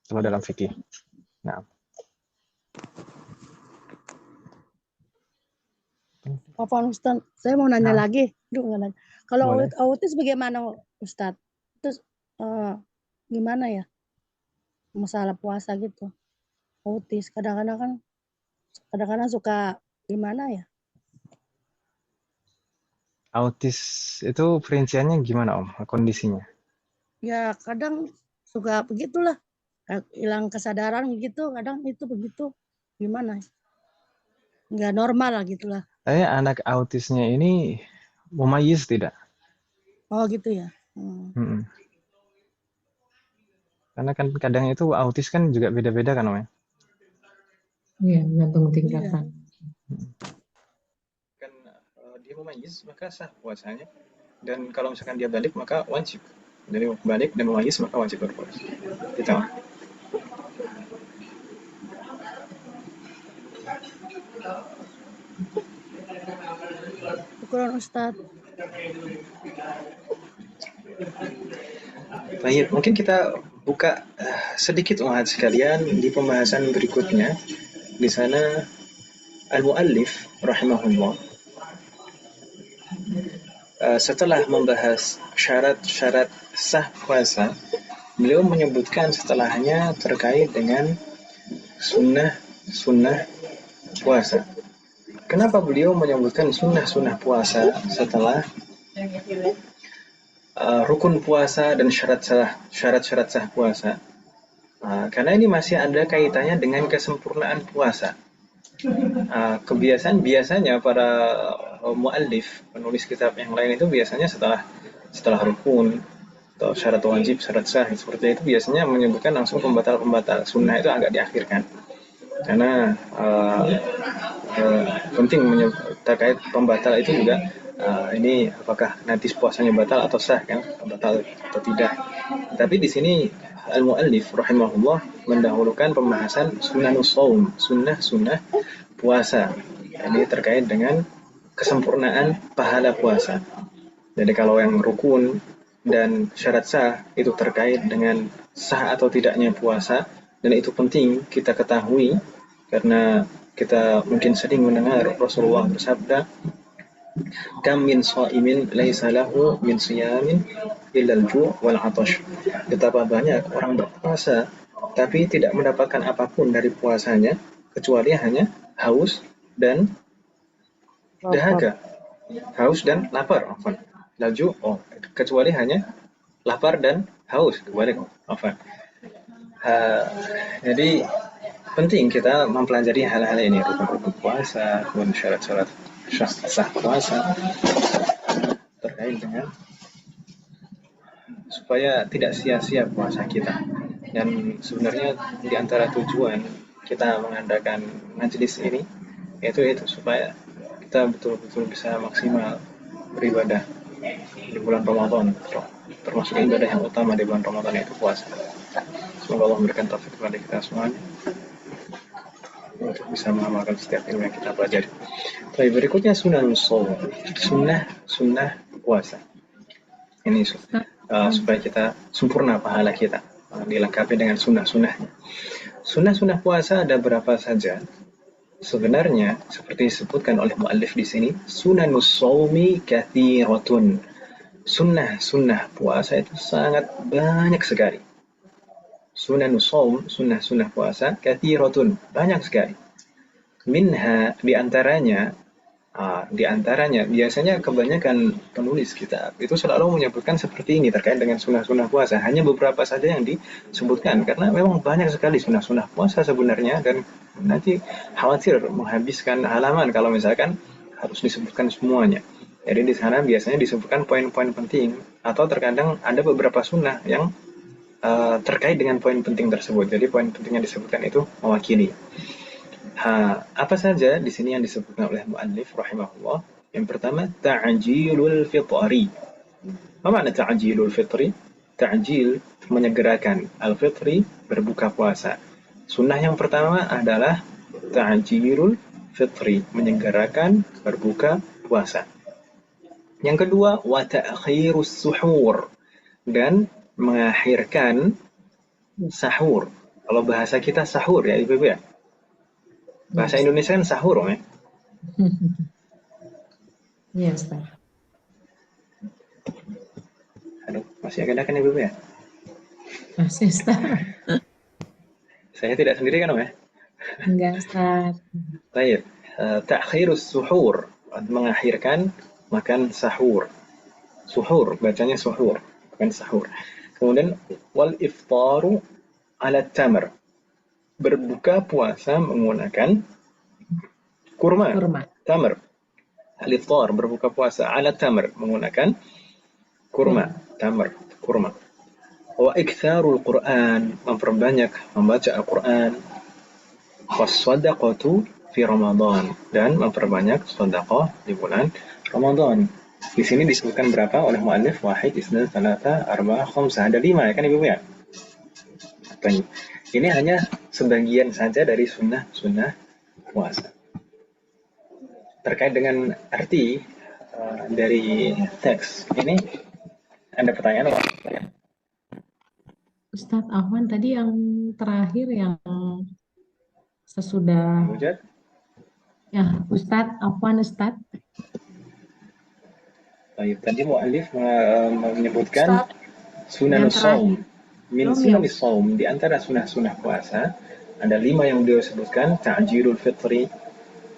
kalau dalam fikih. Nah. Pak Ustaz, saya mau nanya lagi. Kalau autis bagaimana Ustaz? Terus gimana ya? Masalah puasa gitu. Autis kadang-kadang suka gimana ya? Autis itu perinciannya gimana Om, kondisinya? Ya kadang suka begitulah, hilang kesadaran gitu, kadang itu begitu, gimana? Nggak normal lah gitulah. Anak autisnya ini mumayyiz tidak? Oh gitu ya. Karena kan kadang itu autis kan juga beda-beda kan Om ya? Iya, gantung tingkatan. Kan dia mumayyiz maka sah puasanya, dan kalau misalkan dia balik maka wajib. Jadi balik dan mumayyiz maka wajib berpuasa. Gitu. Syukuran Ustaz. Baik, mungkin kita buka sedikit Umahat sekalian di pembahasan berikutnya. Di sana al-muallif rahimahullah setelah membahas syarat-syarat sah puasa, beliau menyebutkan setelahnya terkait dengan sunnah puasa. Kenapa beliau menyebutkan sunnah puasa setelah rukun puasa dan syarat-syarat sah puasa? Karena ini masih ada kaitannya dengan kesempurnaan puasa. Kebiasaan biasanya para muallif, penulis kitab yang lain itu biasanya setelah rukun atau syarat wajib, syarat sah seperti itu biasanya menyebutkan langsung pembatal-pembatal. Sunnah itu agak diakhirkan karena penting terkait pembatal itu juga ini apakah nanti puasanya batal atau sah kan, batal atau tidak. Tapi di sini al-muallif rahimahullah mendahulukan pembahasan sunanus shaum, sunnah puasa. Ini terkait dengan kesempurnaan pahala puasa. Jadi kalau yang rukun dan syarat sah itu terkait dengan sah atau tidaknya puasa, dan itu penting kita ketahui karena kita mungkin sering mendengar Rasulullah bersabda, "Kam min shaimin laisa lahu min siyamin illa al-ju' wal 'atash." Betapa banyak orang berpuasa tapi tidak mendapatkan apapun dari puasanya kecuali hanya haus dan dahaga. Haus dan lapar, afwan. Laju, kecuali hanya lapar dan haus, kebalik, afwan. Jadi penting kita mempelajari hal-hal ini, rukun-rukun puasa, rukun syarat-syarat sah puasa terkait dengan supaya tidak sia-sia puasa kita. Dan sebenarnya di antara tujuan kita mengadakan majelis ini itu supaya kita betul-betul bisa maksimal beribadah di bulan Ramadan, termasuk ibadah yang utama di bulan Ramadan itu puasa. Semoga Allah memberikan taufik kepada kita semuanya untuk bisa mengamalkan setiap ilmu yang kita pelajari. Baik, berikutnya sunnah puasa. Ini supaya kita sempurna pahala kita, dilengkapi dengan sunnah-sunnahnya. Sunnah puasa ada berapa saja? Sebenarnya seperti disebutkan oleh muallif di sini, sunanus shaumi katsiratun. Sunnah puasa itu sangat banyak sekali. Sunanus shaum, sunnah puasa katsiratun, banyak sekali. Minha, di antaranya biasanya kebanyakan penulis kitab itu selalu menyebutkan seperti ini terkait dengan sunnah puasa. Hanya beberapa saja yang disebutkan karena memang banyak sekali sunnah puasa sebenarnya, dan nanti khawatir menghabiskan halaman kalau misalkan harus disebutkan semuanya. Jadi di sana biasanya disebutkan poin-poin penting, atau terkadang ada beberapa sunnah yang terkait dengan poin penting tersebut. Jadi poin penting yang disebutkan itu mewakili. Apa saja di sini yang disebutkan oleh muallif rahimahullah? Yang pertama, ta'jilul fitri. Apa makna ta'jilul fitri? Ta'jil, menyegerakan, al-fitri, berbuka puasa. Sunnah yang pertama adalah ta'jilul fitri, menyegerakan berbuka puasa. Yang kedua, wa ta'khirus suhur, dan mengakhirkan sahur. Kalau bahasa kita sahur ya Ibu ya. Bahasa Indonesia kan sahur, ya? Iya, Ustaz. Aduh, masih agak kan Ibu ya? Masih, Ustaz. Saya tidak sendiri kan, ya? Enggak, Ustaz. Baik, ta'khirus suhur, mengakhirkan makan sahur. Suhur, bacanya suhur, bukan sahur. Kemudian, wal iftaru ala tamr, berbuka puasa menggunakan kurma. Tamr. Al-iftar, berbuka puasa ala tamr, menggunakan kurma. Tamr, kurma. Wa iktsarul Qur'an, memperbanyak membaca Al-Qur'an. Was-shadaqatu fi Ramadan, dan memperbanyak sedekah di bulan Ramadan. Di sini disebutkan berapa oleh muallif? Wahid, isnan, thalatha, arba'ah, khamsah. Ada 5 ya kan Ibu ya? Baik. Ini hanya sebagian saja dari sunnah puasa. Terkait dengan arti dari teks ini, ada pertanyaan apa? Ustadz Ahwan, tadi yang terakhir yang sesudah Mujad? ya Ustadz Ahwan, Ustadz. Baik, tadi muallif menyebutkan sunanus shaum. Min sunanis shaum, di antara sunnah puasa ada 5 yang beliau sebutkan: ta'jilul fitri,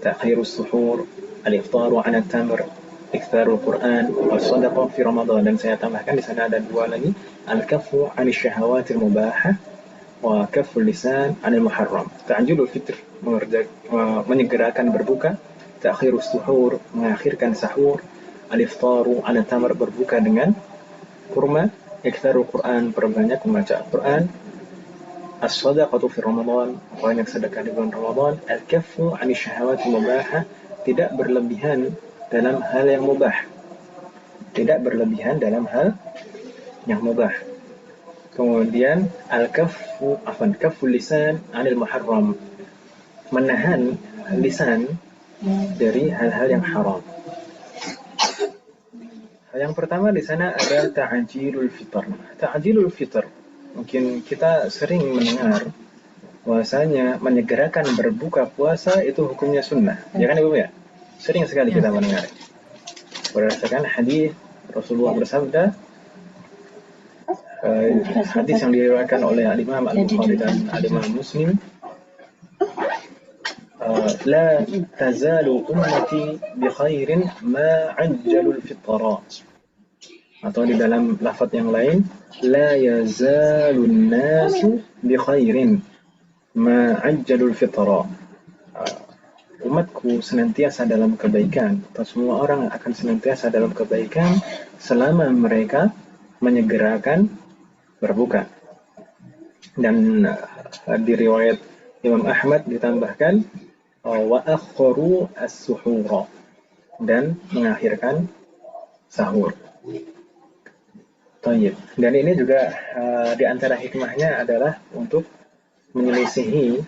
ta'khirus suhur, al-iftaru 'ala tamr, iktsarul Qur'an, was-shadaqah fi Ramadan. Dan saya tambahkan di sana ada 2 lagi, al-kaffu 'anil syahawatil mubahah wa kafful lisan 'anil muharram. Ta'jilul fitr, menyegerakan berbuka, ta'khirus suhur, mengakhirkan sahur, al-iftaru 'ala tamar, berbuka dengan kurma, iktharul Quran, perbanyak membaca Al-Quran, as-sadaqatu fi Ramadan, banyak sedekah di bulan Ramadan, al-kaffu 'ani syahawati mubahah, tidak berlebihan dalam hal yang mubah. Tidak berlebihan dalam hal yang mubah. Kemudian kafful lisan 'anil muharram, menahan lisan dari hal-hal yang haram. Yang pertama di sana ada ta'jilul fitr. Ta'jilul fitr, mungkin kita sering mendengar bahwasanya menyegerakan berbuka puasa itu hukumnya sunnah. Ya kan Ibu ya? Sering sekali kita mendengar. Berdasarkan hadis Rasulullah bersabda, hadis yang diriwayatkan oleh Imam Al-Bukhari dan Imam Muslim, la tazalu ummati bi khairin ma ajjalul fitra. Atau di dalam lafaz yang lain, la yazalun nasu bi khairin ma ajjalul fitra. Umatku senantiasa dalam kebaikan, atau semua orang akan senantiasa dalam kebaikan selama mereka menyegerakan berbuka. Dan di riwayat Imam Ahmad ditambahkan wa akharu as-suhura, dan mengakhirkan sahur. Tayyib. Dan ini juga di antara hikmahnya adalah untuk menyelisihi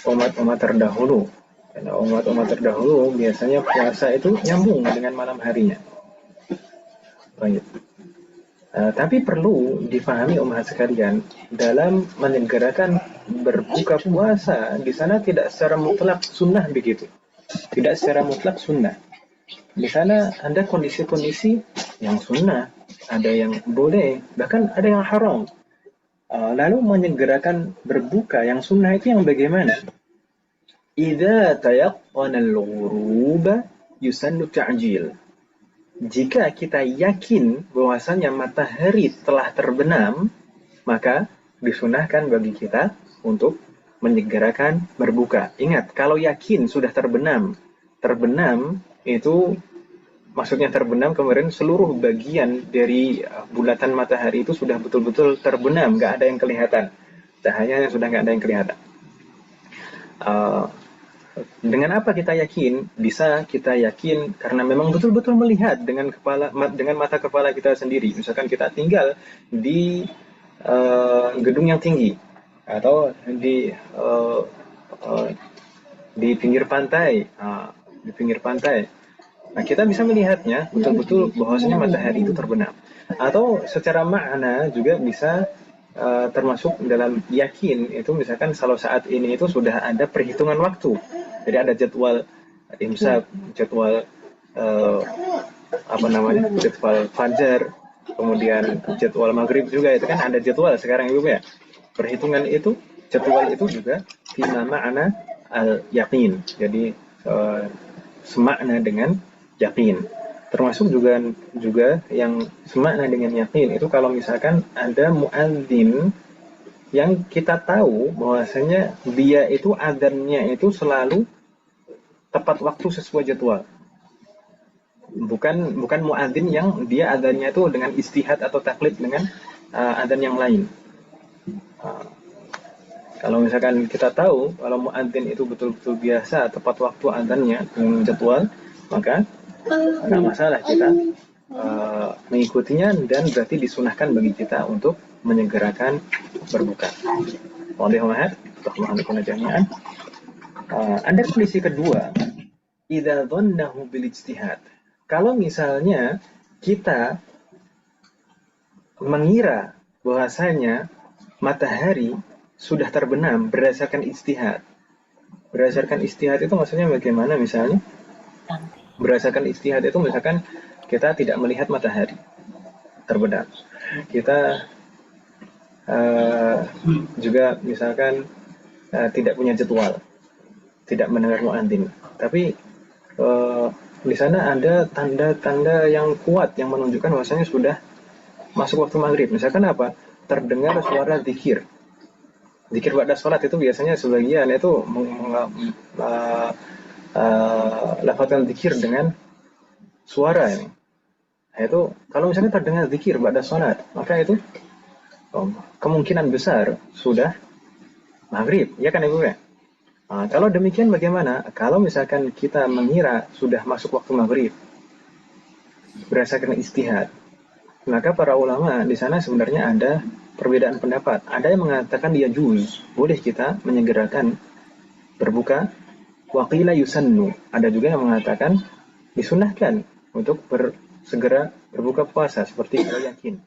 umat-umat terdahulu. Karena umat-umat terdahulu biasanya puasa itu nyambung dengan malam harinya. Tayyib. Tapi perlu difahami umat sekalian, dalam menyegerakan berbuka puasa di sana tidak secara mutlak sunnah begitu. Tidak secara mutlak sunnah. Di sana ada kondisi-kondisi yang sunnah, ada yang boleh, bahkan ada yang haram. Lalu menyegerakan berbuka yang sunnah itu yang bagaimana? Idza tayaqqana al-ghuruba yusannu ta'jil. Jika kita yakin bahwasanya matahari telah terbenam, maka disunahkan bagi kita untuk menyegerakan berbuka. Ingat, kalau yakin sudah terbenam itu maksudnya terbenam kemarin seluruh bagian dari bulatan matahari itu sudah betul-betul terbenam, nggak ada yang kelihatan. Cahayanya sudah nggak ada yang kelihatan. Dengan apa kita yakin? Bisa kita yakin karena memang betul-betul melihat dengan mata kepala kita sendiri. Misalkan kita tinggal di gedung yang tinggi atau di pinggir pantai, Nah, kita bisa melihatnya betul-betul bahwasanya matahari itu terbenam. Atau secara makna juga bisa termasuk dalam yakin itu, misalkan kalau saat ini itu sudah ada perhitungan waktu. Jadi ada jadwal imsak, jadwal jadwal fajar, kemudian jadwal maghrib juga, itu kan ada jadwal sekarang Ibu ya. Perhitungan itu, jadwal itu juga fima ma'na al-yaqin. Jadi semakna dengan yakin. Termasuk juga yang semakna dengan yakin itu kalau misalkan ada muadzin yang kita tahu bahwasanya dia itu adzannya itu selalu tepat waktu sesuai jadwal. Bukan muadzin yang dia adzannya itu dengan istihad atau taklid dengan adzan yang lain. Kalau misalkan kita tahu kalau muadzin itu betul-betul biasa tepat waktu adzannya dengan jadwal, maka nggak masalah kita mengikutinya, dan berarti disunahkan bagi kita untuk menyegerakan berbuka. Ada kondisi kedua, idza dhannahu bil ijtihad. Kalau misalnya kita mengira bahwasanya matahari sudah terbenam berdasarkan ijtihad. Berdasarkan ijtihad itu maksudnya bagaimana? Misalnya berdasarkan ijtihad itu misalkan kita tidak melihat matahari terbenam. Kita juga misalkan tidak punya jadwal, tidak mendengar muadzin. Tapi di sana ada tanda-tanda yang kuat yang menunjukkan bahwasanya sudah masuk waktu maghrib. Misalkan apa? Terdengar suara zikir. Zikir ba'da sholat itu biasanya sebagian itu lafazkan zikir dengan suara ini. Nah, itu kalau misalnya terdengar zikir ba'da sholat, maka itu kemungkinan besar sudah maghrib, ya kan Ibu ya? Nah, kalau demikian bagaimana? Kalau misalkan kita mengira sudah masuk waktu maghrib berdasarkan istihad, maka para ulama di sana sebenarnya ada perbedaan pendapat. Ada yang mengatakan dia juz, boleh kita menyegerakan berbuka. Waqila yusannu. Ada juga yang mengatakan disunahkan untuk segera berbuka puasa seperti kalau yakin.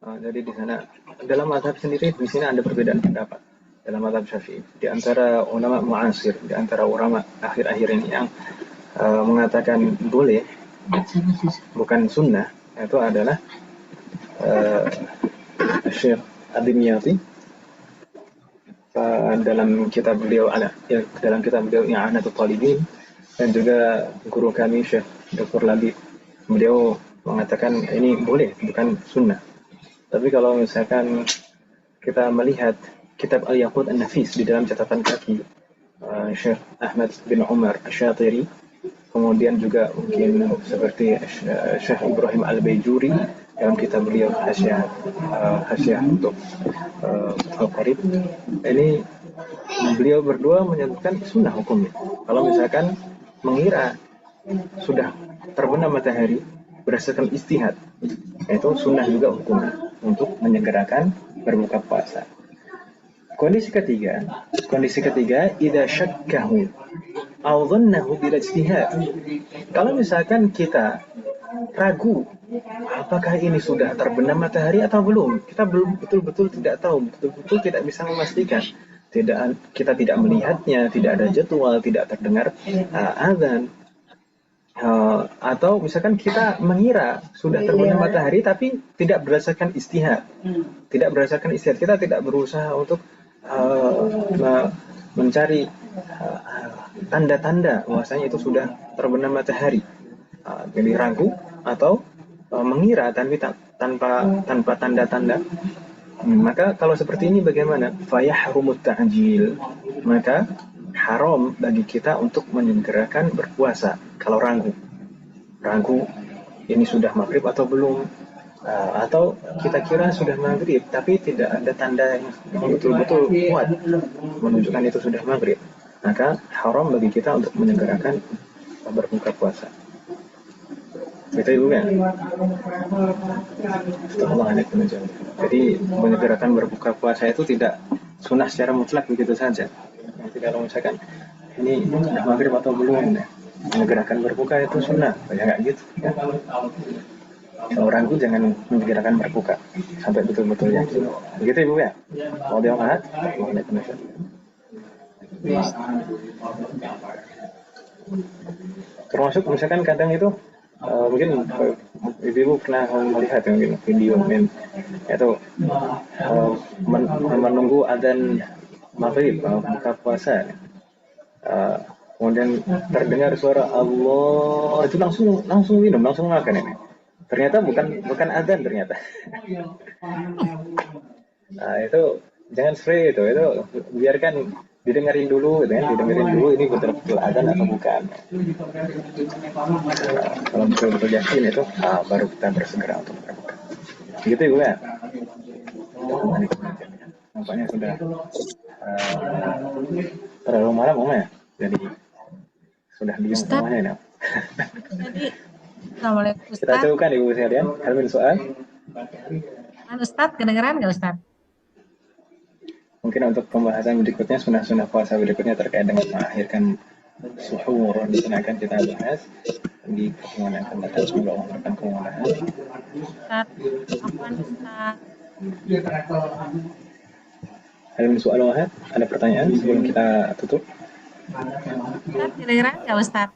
Jadi di sana dalam mazhab sendiri di sini ada perbedaan pendapat dalam mazhab Syafi'i di antara ulama mu'asir, di antara ulama akhir-akhir ini yang mengatakan boleh bukan sunnah, itu adalah Syekh Ad-Dimyati dalam kitab beliau I'anatul Talibin, dan juga guru kami Syekh Dr. Labib, beliau mengatakan ini boleh bukan sunnah. Tapi kalau misalkan kita melihat kitab Al-Yaqut An-Nafis di dalam catatan kaki Syekh Ahmad bin Umar Asy-Syatiri, kemudian juga mungkin seperti Syekh Ibrahim Al-Baijuri dalam kitab beliau Hasyiah untuk Al-Qarib, ini beliau berdua menyebutkan sunnah hukumnya. Kalau misalkan mengira sudah terbenam matahari berdasarkan istihad, itu sunnah juga hukumnya untuk menyegerakan berbuka puasa. Kondisi ketiga, idza syakkahu aw dhannahu bil ijtihad. Kalau misalkan kita ragu apakah ini sudah terbenam matahari atau belum, kita belum betul-betul tidak tahu, betul-betul tidak bisa memastikan. Kita tidak melihatnya, tidak ada jadwal, tidak terdengar azan. Atau misalkan kita mengira sudah terbenam matahari tapi tidak berdasarkan istihad. Kita tidak berusaha untuk mencari tanda-tanda bahwasanya itu sudah terbenam matahari. Jadi ragu atau mengira tanpa tanda-tanda. Maka kalau seperti ini bagaimana? Fayahrumut ta'jil. Maka haram bagi kita untuk menyegerakan berpuasa kalau ragu ini sudah maghrib atau belum, atau kita kira sudah maghrib tapi tidak ada tanda yang betul-betul kuat menunjukkan itu sudah maghrib, maka haram bagi kita untuk menyegerakan berbuka puasa. Gitu Ibu ya. Jadi menyegerakan berbuka puasa itu tidak sunnah secara mutlak begitu saja. Nanti kalau misalkan ini sudah maghrib atau belum, menyegerakan berbuka itu sunnah, ya nggak gitu. Ya. Kalau ragu jangan menyegerakan berbuka sampai betul-betul yakin. Begitu Ibu ya. Mau diangkat? Termasuk misalkan kadang itu mungkin ibu pernah melihat ya, mungkin video itu menunggu adzan maghrib buka puasa, kemudian terdengar suara Allah, itu langsung minum, langsung makan ini. Ternyata bukan adzan ternyata. Nah, itu jangan spray itu biarkan didengarin dulu ini betul-betul adzan atau bukan. Kalau betul-betul yakin itu baru kita bersegera untuk berbuka. Begitu Ibu ya. Nampaknya sudah terlalu malam ya. Jadi sudah diam semuanya ya. Assalamualaikum Ustaz. Kita cobakan Ibu sekalian, Helmin soal. Ustaz, kedengeran nggak Ustaz? Mungkin untuk pembahasan berikutnya, sunnah-sunnah puasa berikutnya terkait dengan mengakhirkan suhur, di sana akan kita bahas di pertemuan yang akan datang. Semoga Allah memberikan kemudahan. Ustaz, apaan Ustaz? Helmin soal wahid, ada pertanyaan sebelum kita tutup? Ustaz, kedengeran nggak Ustaz?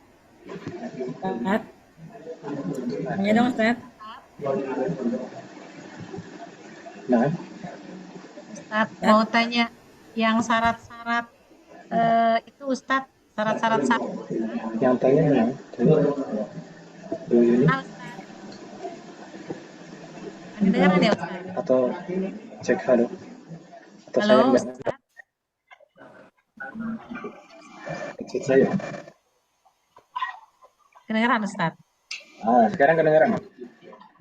Ustaz? Tanya dong Ustaz. Nah. Ustaz, mau tanya yang syarat-syarat itu Ustaz, syarat-syarat yang tanya yang ini kedengeran ya Ustaz? atau cek halo Halo, Ustaz. Saya. Kedengeran, Ustaz? Sekarang kedengeran.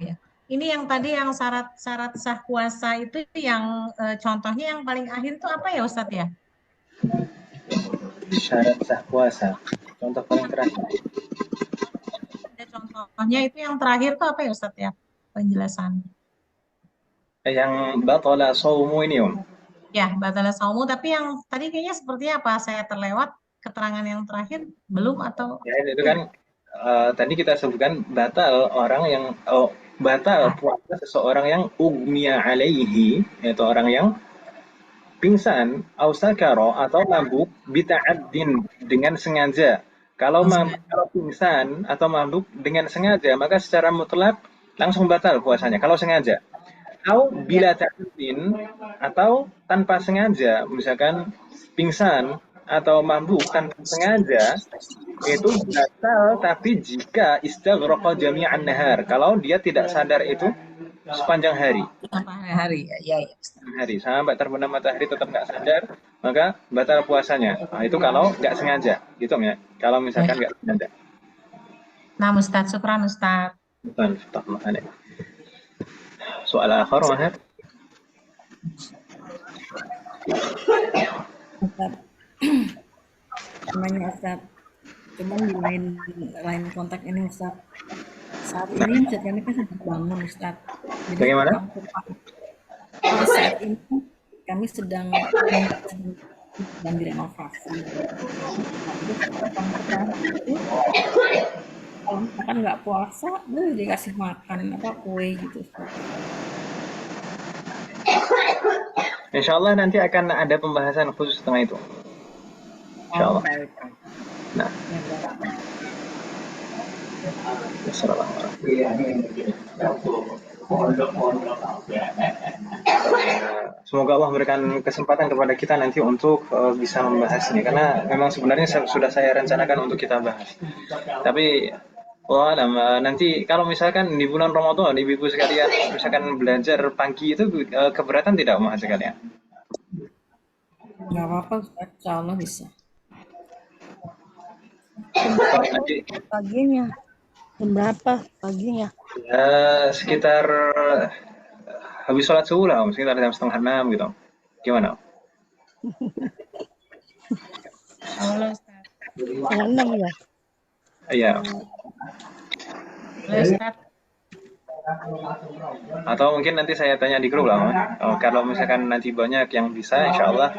Ya. Ini yang tadi yang syarat sah puasa itu yang contohnya yang paling akhir itu apa ya, Ustaz ya? Syarat sah puasa. Contoh paling terakhir. Ada contohnya itu yang terakhir itu apa ya, Ustaz ya? Penjelasan. Yang batala shaumu ini, Ya, batala saumu, tapi yang tadi kayaknya seperti apa? Saya terlewat keterangan yang terakhir belum atau Ya, itu kan tadi kita sebutkan batal orang yang batal puasa seseorang yang ugmiya alaihi, yaitu orang yang pingsan, ausakaro atau mabuk bita'addin dengan sengaja. Kalau pingsan atau mabuk dengan sengaja, maka secara mutlak langsung batal puasanya kalau sengaja. Atau bila ta'addin atau tanpa sengaja, misalkan pingsan atau mabuk tanpa sengaja, itu batal tapi jika istaghraqa jami'an nahar, kalau dia tidak sadar itu sepanjang hari. hari ya, Hari sampai terbenam matahari tetap nggak sadar, maka batal puasanya. Nah, itu kalau nggak sengaja, gitu ya. Kalau misalkan nggak sengaja. Nah, Ustaz, syukran Ustaz. Soal akhir, Mahir. Namanya Ustaz, cuman di lain kontak ini Ustaz. Saat ini Ustaz kami kan sedang bangun Ustaz. Jadi bagaimana? Saat ini kami sedang direnovasi. Kalau misalkan nggak puasa, boleh dikasih makan apa kue gitu Ustaz. Insya Allah nanti akan ada pembahasan khusus tentang itu. Insya Allah. Nah. Semoga Allah memberikan kesempatan kepada kita nanti untuk bisa membahasnya, karena memang sebenarnya sudah saya rencanakan untuk kita bahas. Tapi nanti kalau misalkan di bulan Ramadan ibu-ibu sekalian misalkan belajar pagi itu keberatan tidak Umar sekalian? Nggak apa-apa Ustaz, insya Allah bisa. Paginya jam berapa paginya? Sekitar habis sholat subuh lah, sekitar jam 5:30 gitu. Gimana? Halo Ustaz. Setengah 6 ya? Iya. Halo Ustaz. Atau mungkin nanti saya tanya di grup lah, kalau misalkan nanti banyak yang bisa, insya Allah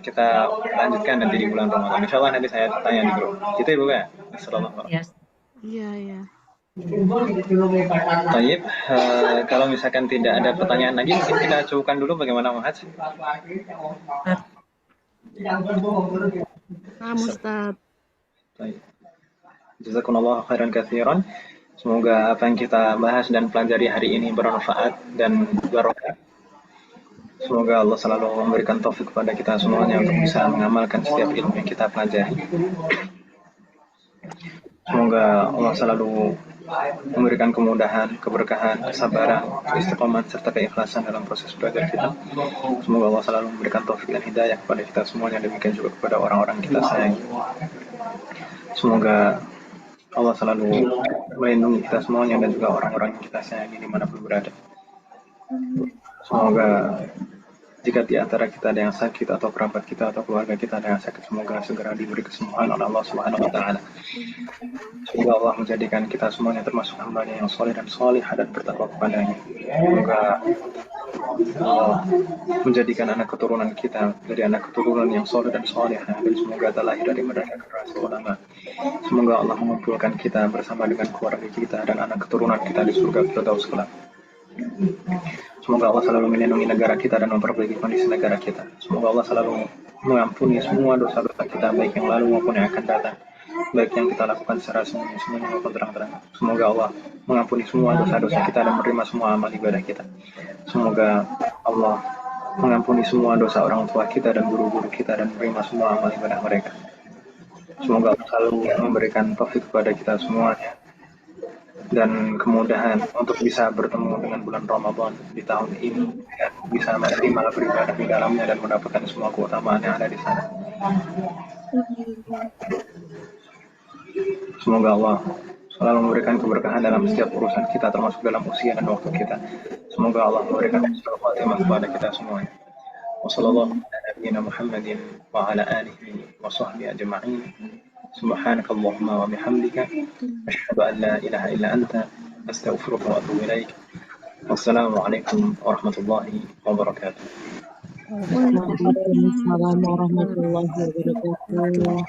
kita lanjutkan nanti di bulan Ramadan. Insya Allah nanti saya tanya di grup. Gitu Ibu kan? Iya. Baik, kalau misalkan tidak ada pertanyaan lagi, mungkin kita cukupkan dulu. Bagaimana Muhammad? Ustaz. Baik. Jazakumullah khairan katsiran. Semoga apa yang kita bahas dan pelajari hari ini bermanfaat dan barokah. Semoga Allah selalu memberikan taufik kepada kita semuanya untuk bisa mengamalkan setiap ilmu yang kita pelajari. Semoga Allah selalu memberikan kemudahan, keberkahan, kesabaran, keistiqomahan serta keikhlasan dalam proses belajar kita. Semoga Allah selalu memberikan taufik dan hidayah kepada kita semuanya, demikian juga kepada orang-orang kita sayangi. Semoga Allah selalu melindungi kita semuanya dan juga orang-orang yang kita sayangi dimanapun berada. Semoga jika di antara kita ada yang sakit atau kerabat kita atau keluarga kita ada yang sakit, semoga segera diberi kesembuhan oleh Allah Subhanahu wa Ta'ala. Semoga Allah menjadikan kita semuanya termasuk hamba-Nya yang soleh dan solihah dan bertakwa kepadanya. Semoga Allah menjadikan anak keturunan kita dari anak keturunan yang soleh dan solihah, dan semoga terlahir dari mereka generasi ulama. Semoga Allah mengumpulkan kita bersama dengan keluarga kita dan anak keturunan kita di surga Firdaus kelak. Semoga Allah selalu melindungi negara kita dan memperbaiki kondisi negara kita. Semoga Allah selalu mengampuni semua dosa-dosa kita, baik yang lalu maupun yang akan datang, baik yang kita lakukan secara sembunyi-sembunyi maupun terang-terang. Semoga Allah mengampuni semua dosa-dosa kita dan menerima semua amal ibadah kita. Semoga Allah mengampuni semua dosa orang tua kita dan guru-guru kita dan menerima semua amal ibadah mereka. Semoga Allah selalu memberikan taufik kepada kita semuanya dan kemudahan untuk bisa bertemu dengan bulan Ramadan di tahun ini bisa menerima beribadah di dalamnya dan mendapatkan semua keutamaan yang ada di sana. Semoga Allah selalu memberikan keberkahan dalam setiap urusan kita, termasuk dalam usia dan waktu kita. Semoga Allah memberikan husnul khatimah kepada kita semuanya. Wassallallahu ala nabiyyina Muhammadin wa ala alihi wa sahbihi ajma'in. Subhanakallahumma wa bihamdika asyhadu an la ilaha illa anta astaghfiruka wa atubu ilaik. Wassalamualaikum warahmatullahi wabarakatuh. Waalaikumsalam warahmatullahi wabarakatuh.